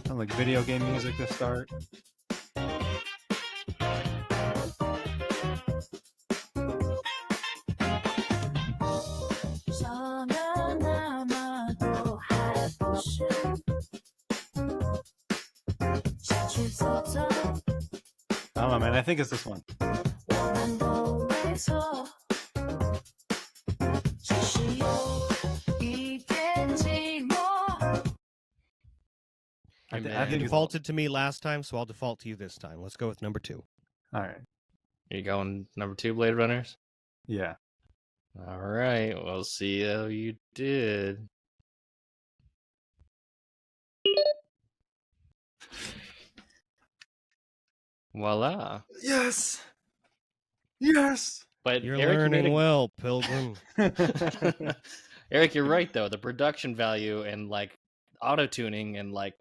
Sound like video game music to start. I don't know, man. I think it's this one. I defaulted to me last time, so I'll default to you this time. Let's go with number 2. All right. Are you going number 2, Blade Runners? Yeah. All right. We'll see how you did. Voila. Yes. Yes. But You're Eric, learning well, Pilgrim. Eric, you're right though. The production value and like auto-tuning and like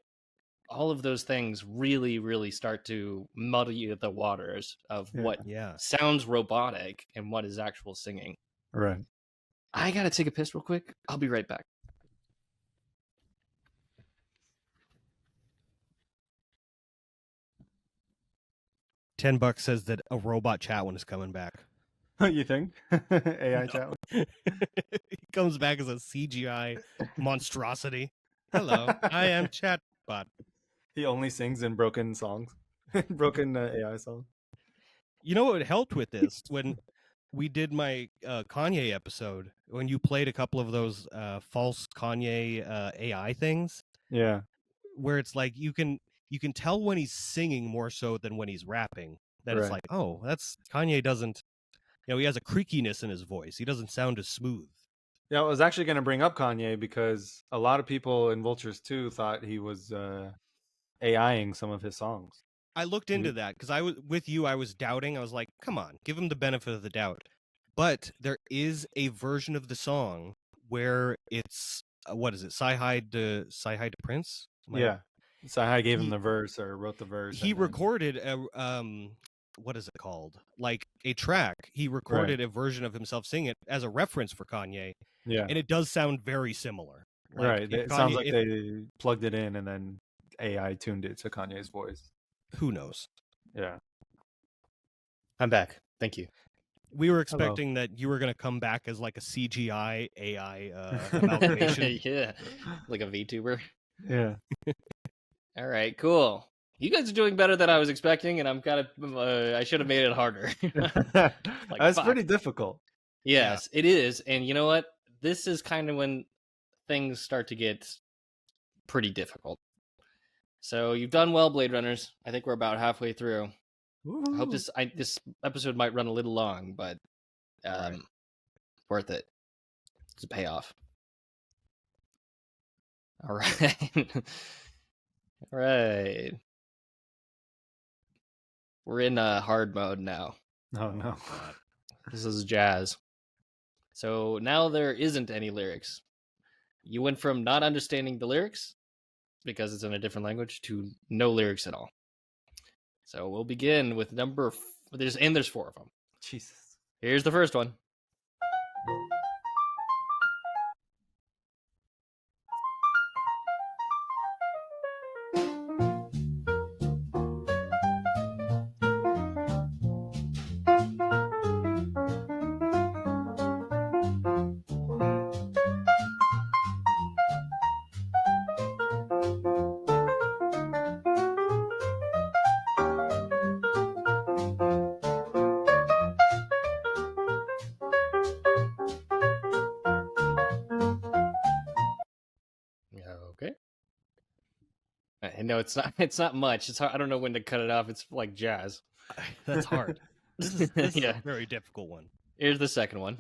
all of those things really, really start to muddy the waters of what sounds robotic and what is actual singing. Right. I gotta take a piss real quick. I'll be right back. $10 says that a robot chatwin is coming back. You think? AI chatwin? He comes back as a CGI monstrosity. Hello, I am Chatbot. He only sings in broken songs, broken AI songs. You know what helped with this? When we did my Kanye episode, when you played a couple of those false Kanye AI things. Yeah. Where it's like you can tell when he's singing more so than when he's rapping. That it's like, oh, that's Kanye doesn't, he has a creakiness in his voice. He doesn't sound as smooth. Yeah, I was actually going to bring up Kanye because a lot of people in Vultures 2 thought he was AIing some of his songs. I looked into that because I was doubting. I was like, come on, give him the benefit of the doubt. But there is a version of the song where it's, what is it, Sci-Hi to Prince? Yeah. Sci-Hi gave him the verse or wrote the verse. He recorded a what is it called? Like a track. He recorded a version of himself singing it as a reference for Kanye. Yeah. And it does sound very similar. Like, it sounds like they plugged it in and then AI tuned it to Kanye's voice. Who knows? Yeah. I'm back. Thank you. We were expecting that you were going to come back as like a CGI AI amalgamation. Yeah. Like a VTuber. Yeah. All right, cool. You guys are doing better than I was expecting, and I'm kind of, I should have made it harder. That's pretty difficult. Yes, it is. And you know what? This is kind of when things start to get pretty difficult. So you've done well, Blade Runners. I think we're about halfway through. I hope this episode might run a little long, but worth it. It's a payoff. All right. All right. We're in hard mode now. Oh, no. This is jazz. So now there isn't any lyrics. You went from not understanding the lyrics, because it's in a different language, to no lyrics at all. So we'll begin with there's 4 of them. Jesus. Here's the first one. Okay. I know it's not much. It's hard. I don't know when to cut it off. It's like jazz. That's hard. This is Yeah. a very difficult one. Here's the second one.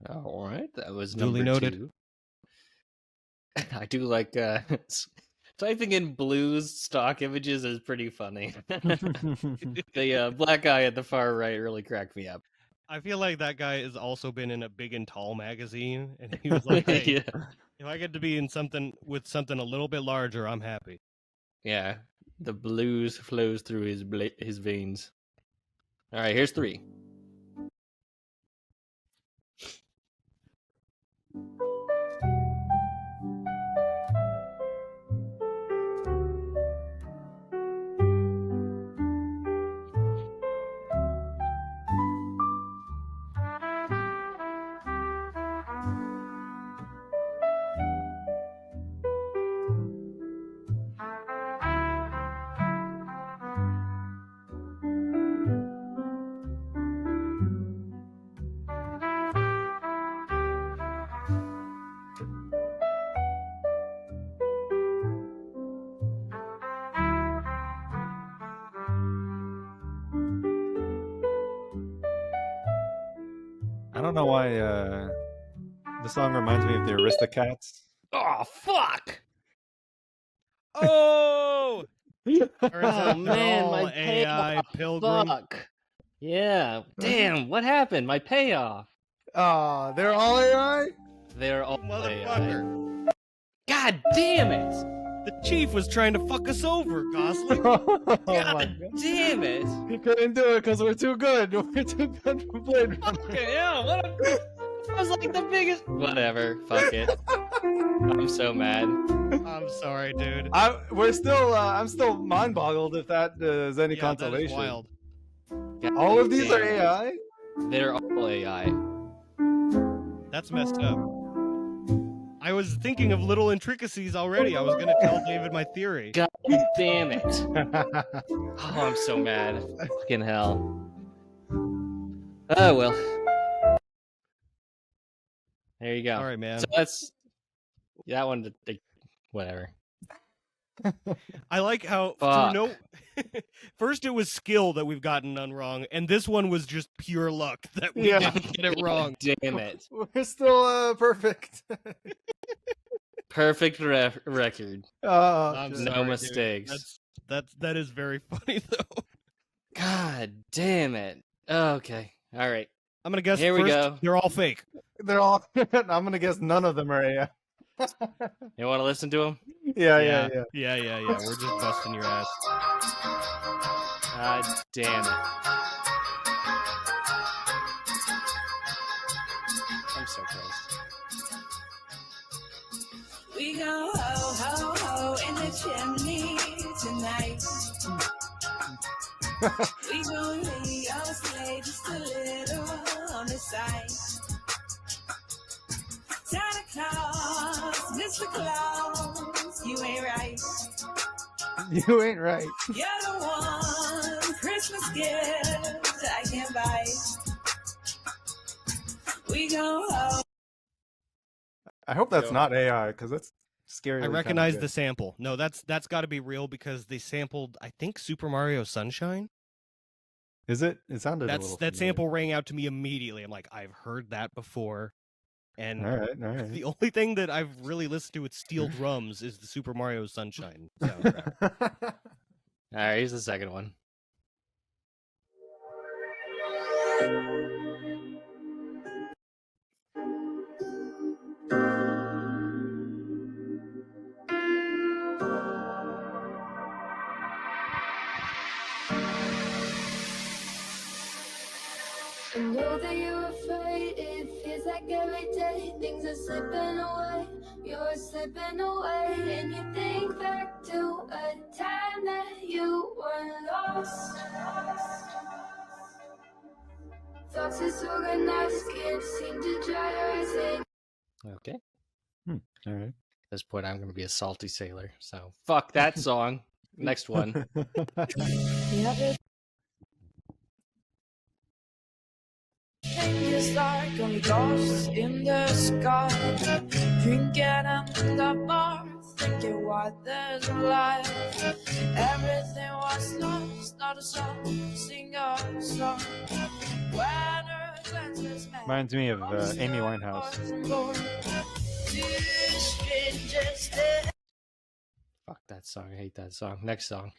All right, that was Duly number noted. 2. I do like typing in blues stock images is pretty funny. The black guy at the far right really cracked me up. I feel like that guy has also been in a Big and Tall magazine, and he was like, "Hey, Yeah. if I get to be in something with something a little bit larger, I'm happy." Yeah, the blues flows through his veins. All right, here's 3. I don't know why the song reminds me of the Aristocats. Oh fuck! Oh, Oh man, my AI payoff. pilgrim. Fuck. Yeah. Damn. What happened? My payoff. Oh, they're all AI? They're all Motherfucker. AI. God damn it! The chief was trying to fuck us over, Gosling. Oh my God God. damn it! He couldn't do it because we're too good. We're too good for Blade Runner. Okay, yeah, what a... I was like the biggest... Whatever, fuck it. I'm so mad. I'm sorry, dude. I'm still mind-boggled if that is any Yeah, consolation. that is wild. God All of these are damn it. AI? They're all AI. That's messed up. I was thinking of little intricacies already. I was gonna tell David my theory. God damn it. Oh, I'm so mad. Fucking hell. Oh, well. There you go. All right, man. So that's... That one, whatever. I like how Fuck. through first it was skill that we've gotten none wrong, and this one was just pure luck that we Yeah. didn't get it wrong. Damn it. We're still perfect. Perfect record. Oh, I'm shit. No sorry, dude. mistakes. That is very funny though. God damn it. Okay. All right. I'm gonna guess Here we first, go. they're all fake. They're all. I'm gonna guess none of them are AI. You want to listen to him? Yeah. Yeah. We're just busting your ass. God damn it. I'm so close. We go ho, ho, ho in the chimney tonight. We gon' lay our sleigh just a little on the side. Santa Claus, Mr. Claus, you ain't right. You ain't right. You're the one Christmas gift I can buy. We go home. I hope that's not AI because that's scary. I recognize the sample. No, that's got to be real because they sampled, I think, Super Mario Sunshine. Is it? It sounded a little that familiar. sample rang out to me immediately. I'm like, I've heard that before. And All right. the only thing that I've really listened to with steel drums is the Super Mario Sunshine soundtrack. All right, here's the second one. I know that you're afraid, it feels like every day things are slipping away, you're slipping away, and you think back to a time that you were lost. Thoughts disorganized, can't seem to dry your eyes in. Okay. All right. At this point, I'm going to be a salty sailor. So fuck that song. Next one. It's like only ghosts in the sky, drinking in the bar, thinking why there's life. Everything was lost, not a song, sing a song. When her glances met, Reminds me of Amy Winehouse. Fuck that song. I hate that song. Next song.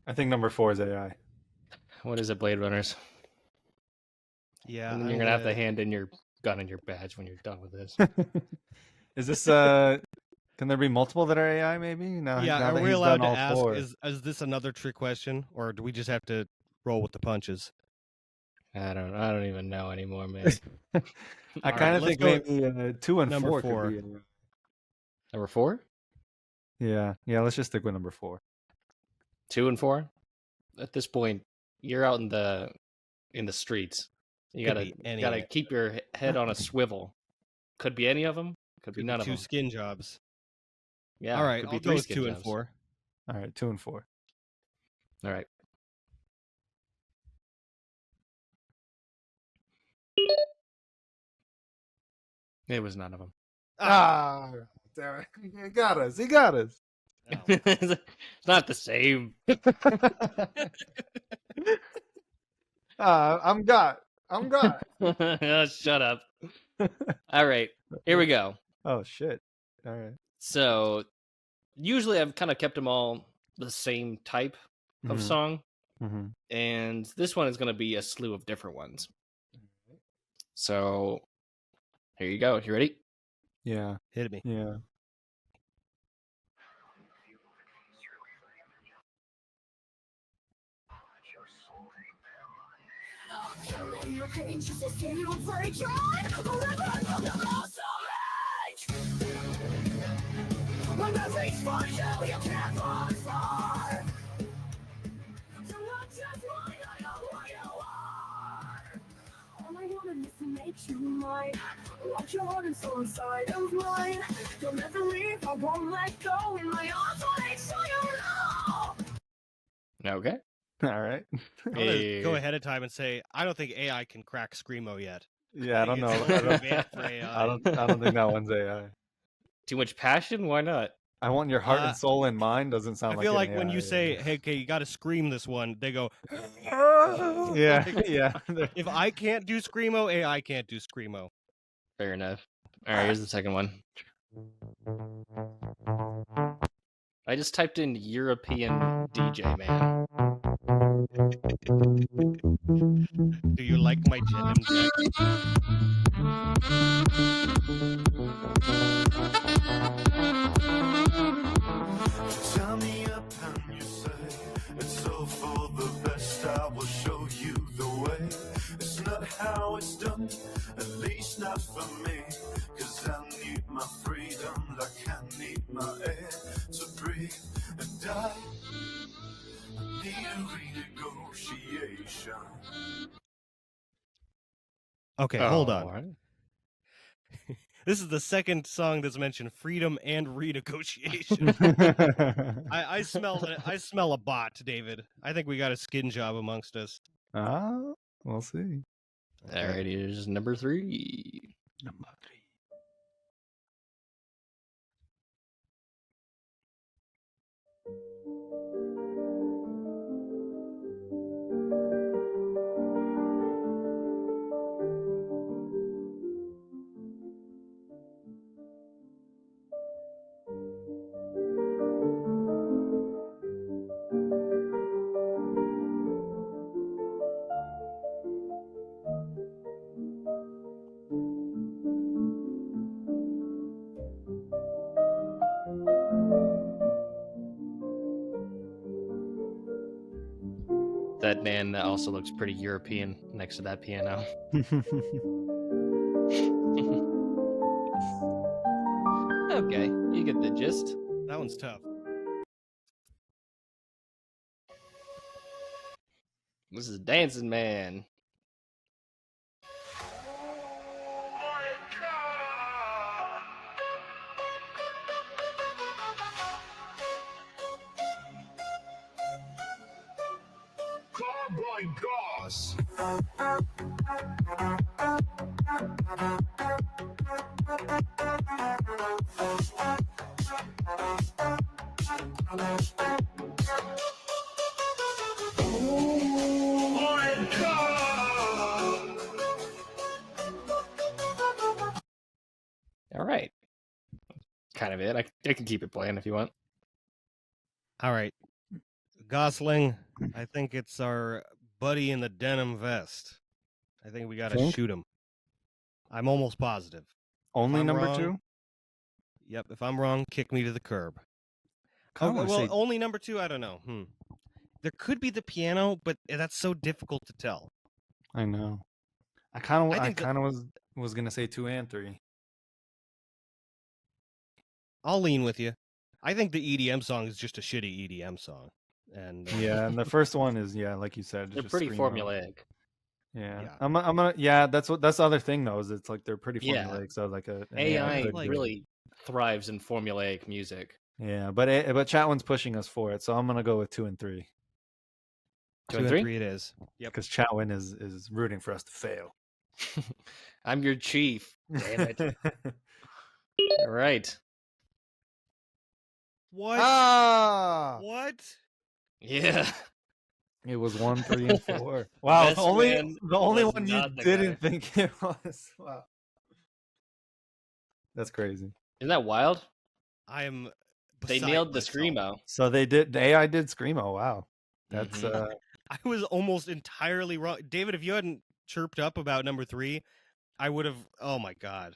I think number 4 is AI. What is it, Blade Runners? Yeah. And then you're going to have to hand in your gun and your badge when you're done with this. Is this can there be multiple that are AI maybe? Now, Yeah, now are that we he's allowed done to all ask, 4. is this another trick question, or do we just have to roll with the punches? I don't even know anymore, man. I kind of let's think go maybe 2 and number 4 4. could be. Number 4? Yeah, let's just stick with number 4. 2 and 4? At this point, you're out in the streets. You gotta keep your head on a swivel. Could be any of them. Could be none of them. 2 skin jobs. Yeah. All right, could be I'll 3 go with skin 2 and jobs. 4. All right, 2 and 4. All right. It was none of them. Ah, damn it. He got us. No. It's not the same. I'm got. Oh, shut up. All right, here we go. Oh shit. All right. So, usually I've kind of kept them all the same type of Mhm. song, Mm-hmm. and this one is going to be a slew of different ones. So, here you go. You ready? Yeah. Hit me. Yeah. Make you mine. Lock your heart and soul inside of mine. You'll never leave, I won't let go. In my arms, I'll make sure you know. Okay. All right. I'm gonna go ahead of time and say I don't think AI can crack Screamo yet. Yeah, I don't know. It's a little advanced for AI. I don't think that one's AI. Too much passion? Why not? I want your heart and soul in mind doesn't sound I like feel an like when AI, you say, "Hey, okay, you got to scream this one," they go, yeah, yeah. If I can't do Screamo, AI can't do Screamo. Fair enough. All right, here's the second one. I just typed in European DJ man. Do you like my denim jacket? Turn me up and you say it's all for the best. I will show you the way. It's not how it's done, at least not for me. Cause I need my freedom like I need my air to breathe. And I need a renegotiation. Okay, hold Oh, on. alright. This is the second song that's mentioned freedom and renegotiation. I smell a bot, David. I think we got a skin job amongst us. We'll see. Alright, here's number 3. Number 3. That man also looks pretty European next to that piano. Okay, you get the gist. That one's tough. This is Dancing Man. All right. Kind of it. I can keep it playing if you want. All right. Gosling, I think it's our buddy in the denim vest. I think we got to Think? shoot him. I'm almost positive. Only I'm number wrong. 2? Yep, if I'm wrong, kick me to the curb. Kinda wanna well, say- only number 2, I don't know. There could be the piano, but that's so difficult to tell. I know. I kind I think that- of was gonna say 2 and 3. I'll lean with you. I think the EDM song is just a shitty EDM song. And Yeah, and the first one is like you said, it's They're just pretty screamo. formulaic. Yeah. Yeah. I'm gonna. Yeah, that's the other thing though. Is it's like they're pretty Yeah. formulaic. So like an AI could do it. really thrives in formulaic music. Yeah, but chatwin's pushing us for it, so I'm gonna go with 2 and 3 2 and and three? 3 it is. Yep. because chatwin is rooting for us to fail. I'm your chief. Damn it. All right. What? Ah! What? Yeah. It was 1, 3, and 4. Wow, Best the only man one was you not the didn't guy. think it was. Wow, that's crazy. Isn't that wild? I am. They beside nailed the myself. screamo. So they did. The AI did screamo. Wow, that's Mhm. I was almost entirely wrong. David, if you hadn't chirped up about number 3, I would have. Oh my god.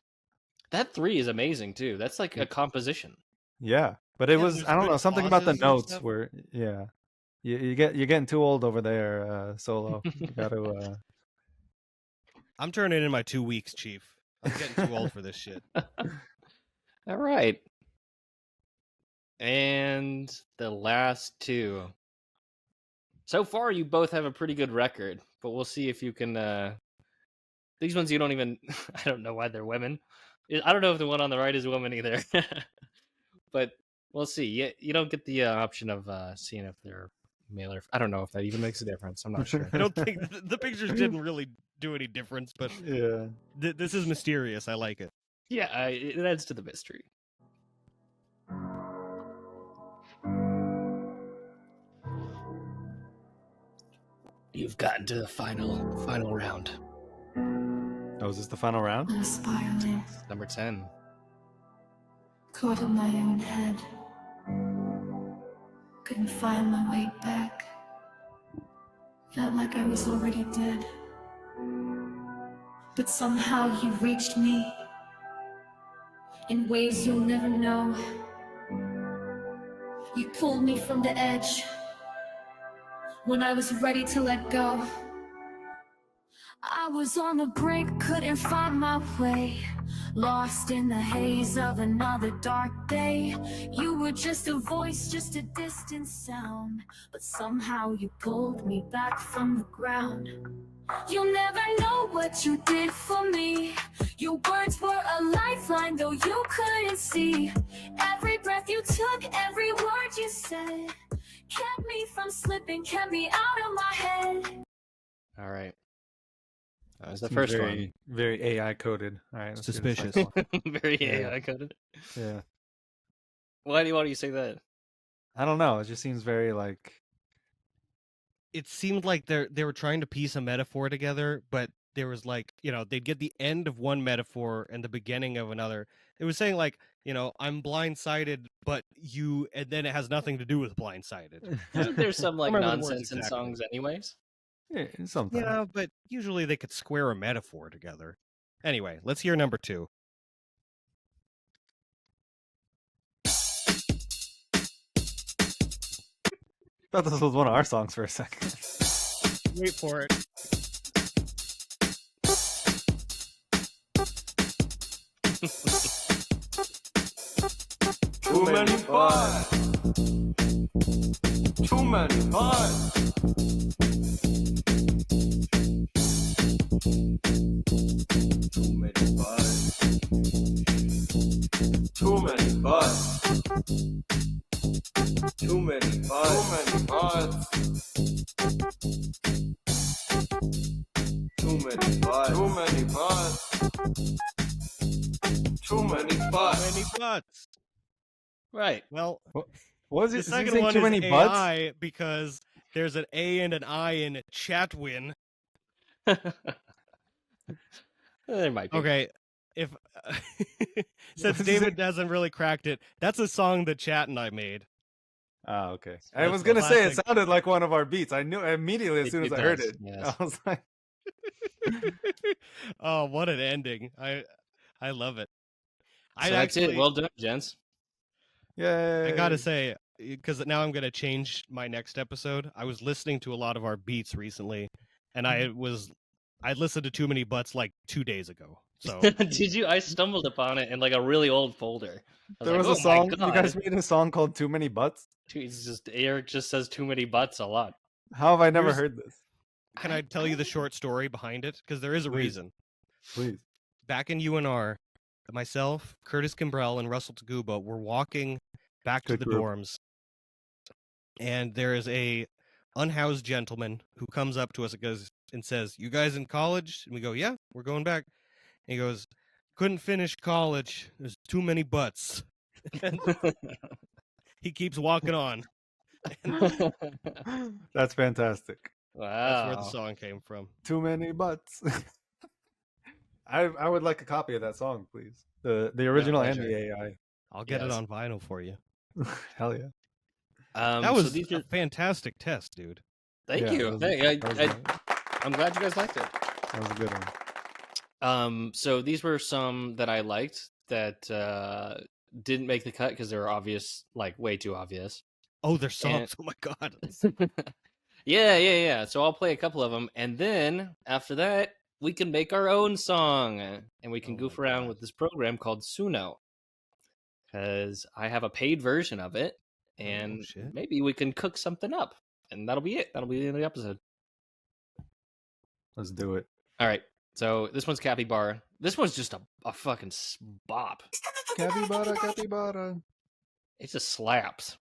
That 3 is amazing too. That's like a composition. yeah. But it Yeah, was there's I don't good know something about the pauses and notes stuff. where you're getting too old over there, Solo. You got to. I'm turning in my 2 weeks, Chief. I'm getting too old for this shit. All right. And the last 2. So far, you both have a pretty good record, but we'll see if you can. These ones you don't even. I don't know why they're women. I don't know if the one on the right is a woman either. But we'll see. You don't get the option of seeing if they're male or. I don't know if that even makes a difference. I'm not sure. I don't think the pictures didn't really do any difference, but Yeah. this is mysterious. I like it. Yeah, it adds to the mystery. You've gotten to the final round. Oh, is this the final round? I'm spiraling, Number 10. caught in my own head. Couldn't find my way back. Felt like I was already dead. But somehow you reached me in ways you'll never know. You pulled me from the edge when I was ready to let go. I was on the brink, couldn't find my way, lost in the haze of another dark day. You were just a voice, just a distant sound, but somehow you pulled me back from the ground. You'll never know what you did for me. Your words were a lifeline, though you couldn't see. Every breath you took, every word you said, kept me from slipping, kept me out of my head. All right. That was the Seems first very, very AI coded. All right, let's do the Suspicious. second one. one. Very Yeah. AI coded. Yeah, Why do you say that? I don't know. It just seems very like. It seemed like they were trying to piece a metaphor together, but there was like, they'd get the end of one metaphor and the beginning of another. It was saying like, I'm blindsided, but you, and then it has nothing to do with blindsided. Isn't there some like remember the words nonsense in exactly. songs anyways? Yeah, sometimes. Yeah, but usually they could square a metaphor together. Anyway, let's hear number 2. I thought this was one of our songs for a second. Wait for it. Too many butts. Too many butts. Too many butts. Too many butts. Too many butts. Too many butts. Too many butts. Too many butts. Many butts. Right. Well, What was the it? Did you second say one too is many butts? AI because there's an A and an I in chAtwIn. There might be. Okay, if since What is David it? hasn't really cracked it, that's a song that Chat and I made. Oh, okay. I That's was the gonna say it classic. sounded like one of our beats. I knew immediately as It- soon as it I heard does, it. yes. I was like, Oh, what an ending! I love it. So that's it. Well done, gents. "Yay!" I gotta say, because now I'm gonna change my next episode. I was listening to a lot of our beats recently, and I listened to Too Many Butts like 2 days ago. So Did you? I stumbled upon it in like a really old folder. I There like, was a "Oh my song. You God." guys made a song called "Too Many Butts." It's just Eric just says too many butts a lot. How have I never Here's- heard this? can I tell you the short story behind it? Because there is a Please. reason. Please. Back in UNR, myself, Curtis Kimbrell, and Russell Taguba were walking back to Good the group. dorms, and there is a unhoused gentleman who comes up to us and says, "You guys in college?" And we go, "Yeah, we're going back." And he goes, "Couldn't finish college. There's too many butts." And he keeps walking on. That's fantastic. That's where the Wow. song came from. Too many butts. I would like a copy of that song, please. The original and pleasure. the AI. I'll get it Yes. on vinyl for you. Hell yeah. That so was these a are, fantastic test, dude. thank Yeah, you. that was- Hey, that was I'm glad you guys liked it. That was a good one. So these were some that I liked that didn't make the cut because they were obvious, like way too obvious. Oh, their songs. Oh my god. Yeah. So I'll play a couple of them, and then after that, we can make our own song, and we can Oh goof my around God. with this program called Suno, because I have a paid version of it, and shit. maybe we can cook something up, and that'll be it. That'll be the end of the episode. Let's do it. All right. So this one's Capybara. This one's just a fucking bop. Capybara, capybara. It just slaps.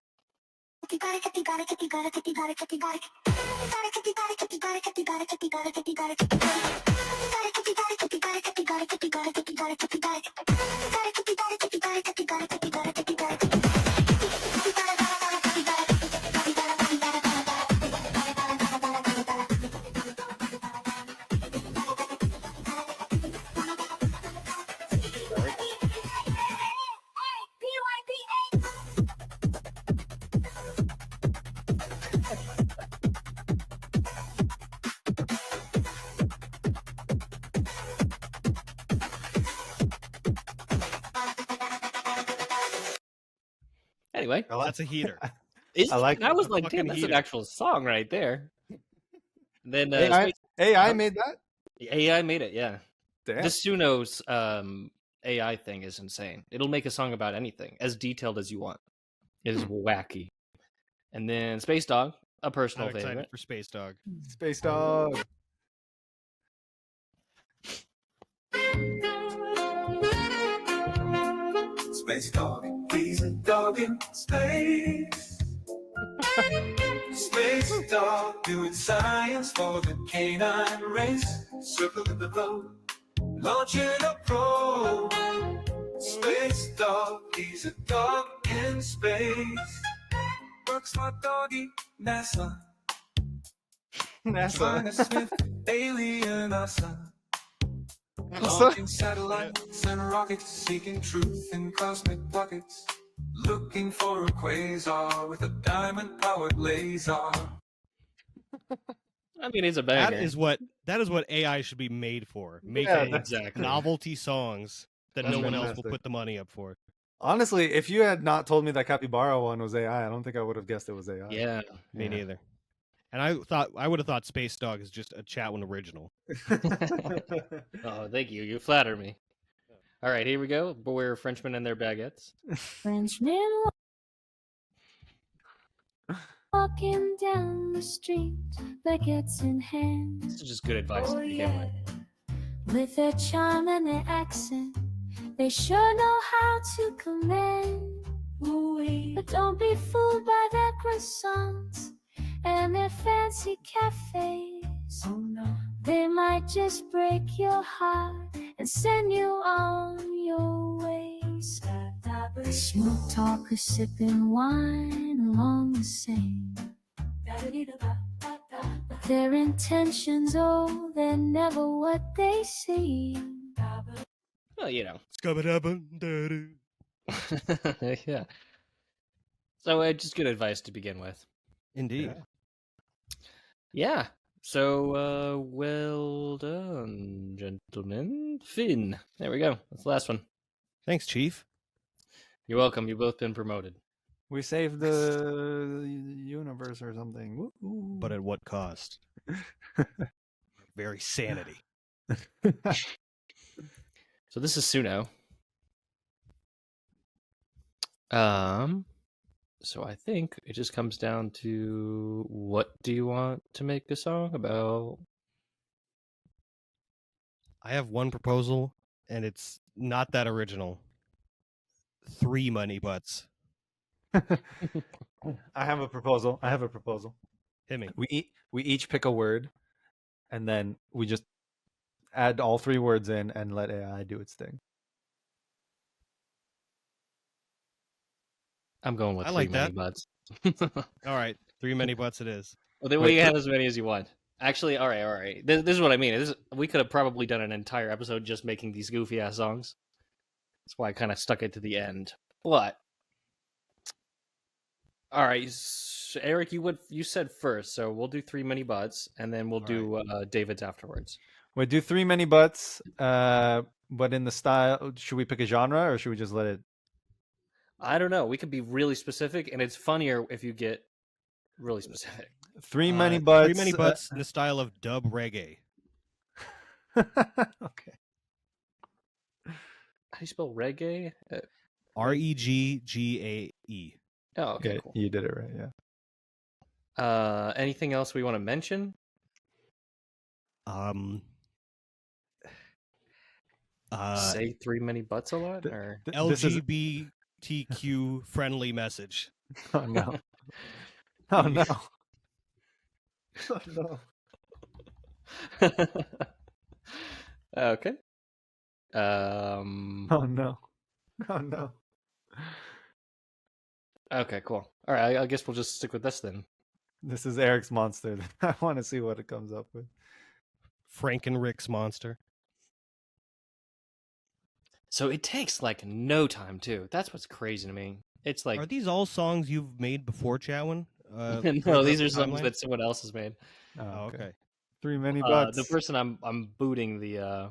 Anyway, That's a heater. I like I was the like, fucking damn, that's an heater. actual song right there. Then AI made that. AI made it. Yeah, Damn. this Suno's AI thing is insane. It'll make a song about anything, as detailed as you want. It is wacky. And then Space Dog, a personal I'm excited favorite. for Space Dog. Space Dog. Space dog, he's a dog in space. Space dog doing science for the canine race. Circling the globe, launching a probe. Space dog, he's a dog in space. Works my doggy, NASA. Trying to sniff alien NASA. Launching satellites and rockets, seeking truth in cosmic pockets. Looking for a quasar with a diamond-powered laser. I mean, it's a banger. That is what AI should be made for. Making exactly. novelty songs that That's no one else will fantastic. put the money up for. Honestly, if you had not told me that Capybara one was AI, I don't think I would have guessed it was AI. Yeah. Me neither. And I would have thought Space Dog is just a Chatwin original. Oh, thank you. You flatter me. All right, here we go. Beware Frenchmen and their baguettes. Frenchmen walking down the street, baguettes in hand. This is just good advice to begin with. With their charm and their accent, they sure know how to command. Ooh-wee. But don't be fooled by their croissants and their fancy cafes. Oh no. They might just break your heart and send you on your way. Smoke talkers sipping wine along the Seine. But their intentions, oh, they're never what they seem. Well, you know. Scubba-dubba-da-doo. Yeah. So just good advice to begin with. Indeed. Yeah. So, well done, gentlemen. Finn. There we go. That's the last one. Thanks, Chief. You're welcome. You've both been promoted. We saved the universe or something. Woo-hoo. But at what cost? Very sanity. So this is Suno. So I think it just comes down to what do you want to make a song about? I have one proposal, and it's not that original. 3 money butts. I have a proposal. Hit me. We each pick a word, and then we just add all 3 words in and let AI do its thing. I'm going with I 3 like many that. butts. All right, 3 many butts it is. Well, then we have as many as you want. Actually, all right. This is what I mean. We could have probably done an entire episode just making these goofy ass songs. That's why I kind of stuck it to the end. But all right, Eric, you said first, so we'll do 3 many butts, and then we'll do David's afterwards. We do 3 many butts, but in the style. Should we pick a genre or should we just let it? I don't know. We could be really specific, and it's funnier if you get really specific. 3 many butts. 3 many butts in the style of dub reggae. Okay. How do you spell reggae? REGGAE. Oh, okay, cool. You did it right, yeah. Anything else we want to mention? Say 3 many butts a lot, or LGBTQ friendly message. Oh no! Oh no! Oh no! Okay. Oh no! Oh no! Okay, cool. All right, I guess we'll just stick with this then. This is Eric's monster. I want to see what it comes up with. Frank and Rick's monster. So it takes like no time too. That's what's crazy to me. It's like Are these all songs you've made before, Chatwin? no, these are songs that someone else has made. Oh, okay. 3 many butts. The person I'm booting the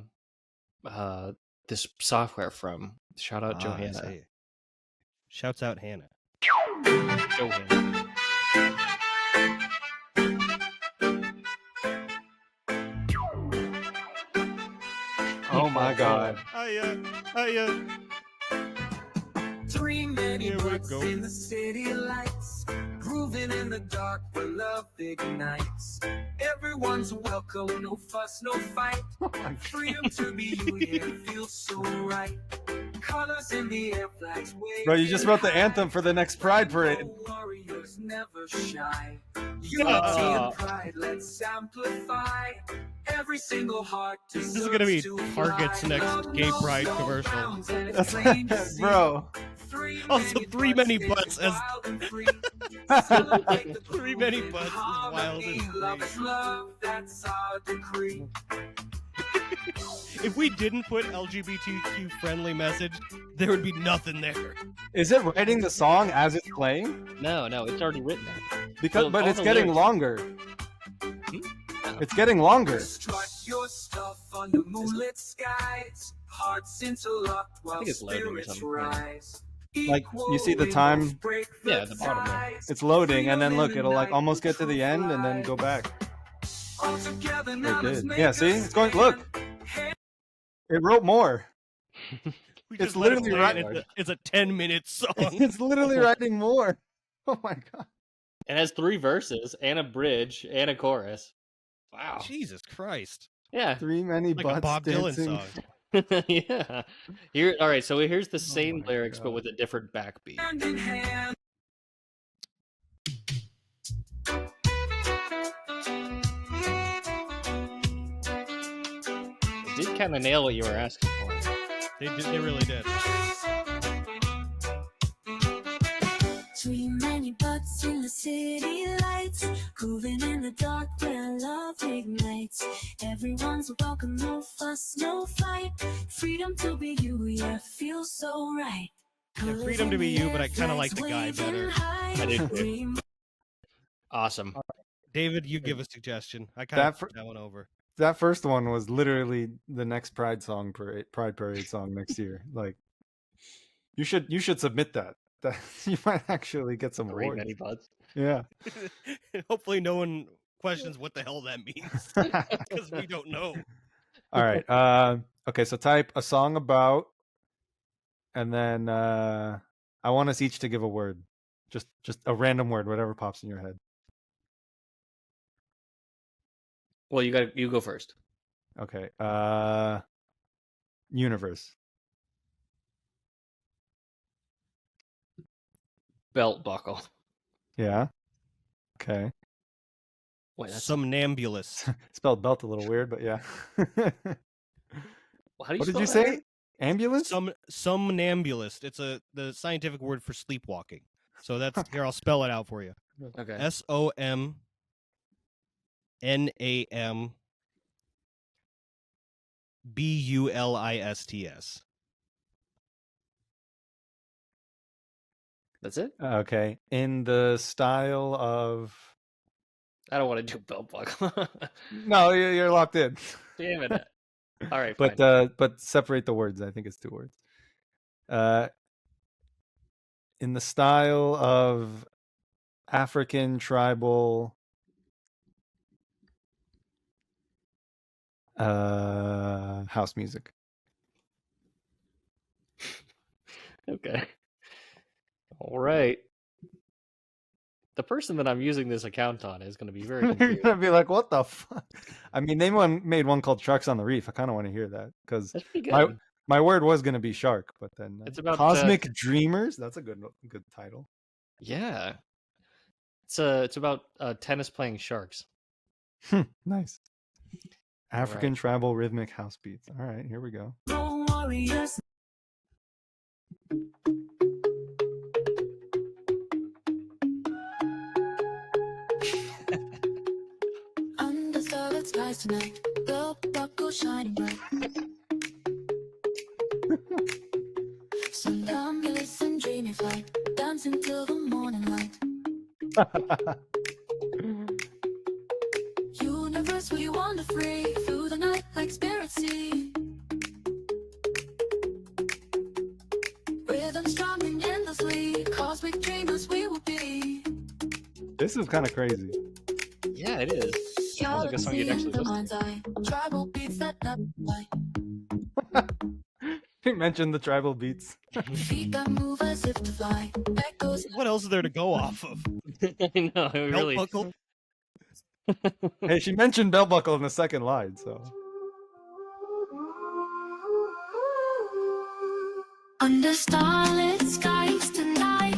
this software from. Shout out Johanna. Shouts out Hannah. chAtwIn's. Oh my god. Hiya. Three many Here we butts go. in the city lights, grooving in the dark where love ignites. Everyone's welcome, no fuss, no fight. Freedom to be you, yeah, it feels so right. Colors in the air, flags waving. Bro, you just wrote the anthem for the next Pride Parade. Warriors never shy. Unity and pride, let's amplify. Every single heart This is gonna be deserves to Target's fly. next Love gay knows pride no commercial. bounds, and it's plain to see. Bro. Also, three many butts as wild and free. Celebrate the three many groove butts and as wild and harmony. Love free. is love, that's our decree. If we didn't put LGBTQ friendly message, there would be nothing there. Is it writing the song as it's playing? No, it's already written. Because, Well, but all it's the getting lyrics- longer. It's getting longer. Strut your stuff under moonlit skies. Hearts interlocked while it's loading or spirits something. rise. Like, you see the time? Yeah, at the bottom there. It's loading, and then look, it'll like almost get to the end and then go back. It did. Yeah, see? It's going, look. It wrote more. We It's just let it literally play right- and it's a 10-minute song. It's literally writing more. Oh my god. It has 3 verses and a bridge and a chorus. Wow. Jesus Christ. Yeah. Three many Like butts a Bob Dylan dancing. song. Yeah. Here. All right. So here's the same my lyrics, but God. with a different backbeat. Hand in hand. It did kind of nail what you were asking for. They really did. Too many butts in the city lights, grooving in the dark where love ignites. Everyone's welcome, no fuss, no fight. Freedom to be you, yeah, feels so right. Yeah, freedom to be you, but I kind of like the guy better. I do too. Awesome. David, you give a suggestion. I kind That of fir- put that one over. That first one was literally the next Pride Parade song next year. Like, you should submit that. That you might actually get some 3 awards. many butts. Yeah. Hopefully, no one questions what the hell that means because we don't know. All right. Okay. So type a song about, and then I want us each to give a word, just a random word, whatever pops in your head. Well, you go first. Okay. Universe. Belt buckle. Yeah. Okay. Wait, that's Somnambulist. Spelled belt a little weird, but yeah. how do you What did spell you that say? again? Ambulance? Somnambulist. It's the scientific word for sleepwalking. So that's here. I'll spell it out for you. Okay. SOMNAMBULISTS. That's it. Okay. In the style of. I don't want to do belt buckle. No, you're locked in. Damn it. All right. But fine. but separate the words. I think it's 2 words. In the style of African tribal house music. Okay. All right. The person that I'm using this account on is going to be very You're confused. gonna be like, "What the fuck?" I mean, they made one called "Trucks on the Reef." I kind of want to hear that because That's pretty my good. my word was gonna be shark, but then It's about, Cosmic Dreamers. That's a good title. Yeah. It's about tennis playing sharks. Nice. African tribal rhythmic house beats. All right, here we go. No warriors. Under starlit skies tonight, the buckle shining bright. Somnambulist and dreamy flight, dancing till the morning light. Universe, will you wander free through the night like spirits see? Rhythm strumming endlessly, cosmic dreamers we This is kind of crazy. Yeah, it is. Sounds like a song you'd actually listen to. You mentioned the tribal beats. What else is there to go off of? I know, it Belt really. buckle? Hey, she mentioned belt buckle in the second line, so. Under starlit skies tonight,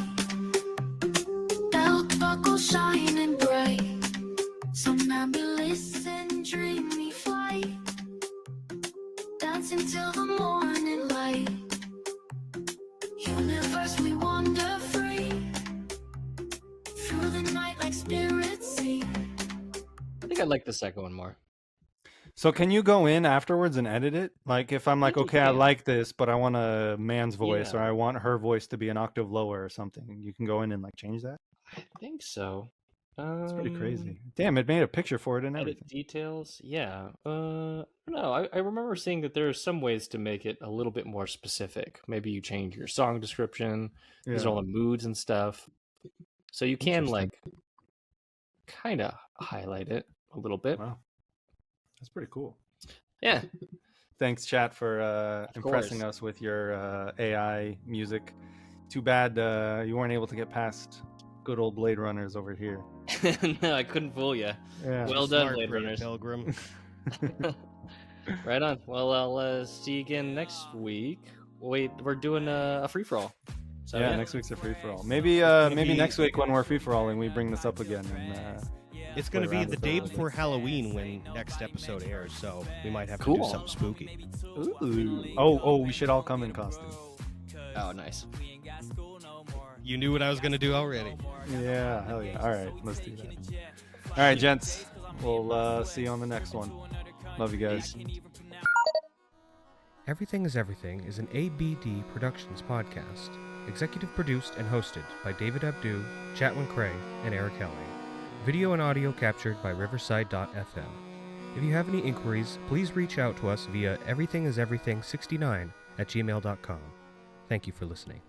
belt buckle shining bright, somnambulist and dreamy flight, dancing till the morning light. Universe, we wander free through the night like spirits see. I think I like the second one more. So can you go in afterwards and edit it? Like if I'm like, think you okay, I can. like this, but I want a man's voice or Yeah. I want her voice to be an octave lower or something. You can go in and like change that? I think so. It's pretty crazy. Damn, it made a picture for it and Edit everything. details. Yeah. No, I remember seeing that there are some ways to make it a little bit more specific. Maybe you change your song description. These are all the moods and stuff. So you can Interesting. like kind of highlight it a little bit. Wow. That's pretty cool. Yeah. Thanks, chat, for impressing course. us with your AI music. Too bad you weren't able to get past good old Blade Runners over here. No, I couldn't fool you. Yeah. Well done, Smart Blade for you, Runners. Pilgrim. Right on. Well, I'll see you again next week. Wait, we're doing a free for all. So yeah, next week's a free for all. Maybe maybe be- next week when we're free for alling, we bring this up again. And, It's going to play be around the with it a day little bit. before Halloween when next episode airs, so we might have to Cool. do something spooky. Ooh. Oh, we should all come in costume. Oh, nice. You knew what I was going to do already. Yeah, hell yeah. All right, let's do that. All right, gents. We'll see you on the next one. Love you guys. Everything is Everything is an ABD Productions podcast. Executive produced and hosted by David Abdu, Chatwin Cray, and Eric Helling. Video and audio captured by Riverside.fm. If you have any inquiries, please reach out to us via everythingiseverything69@gmail.com. Thank you for listening.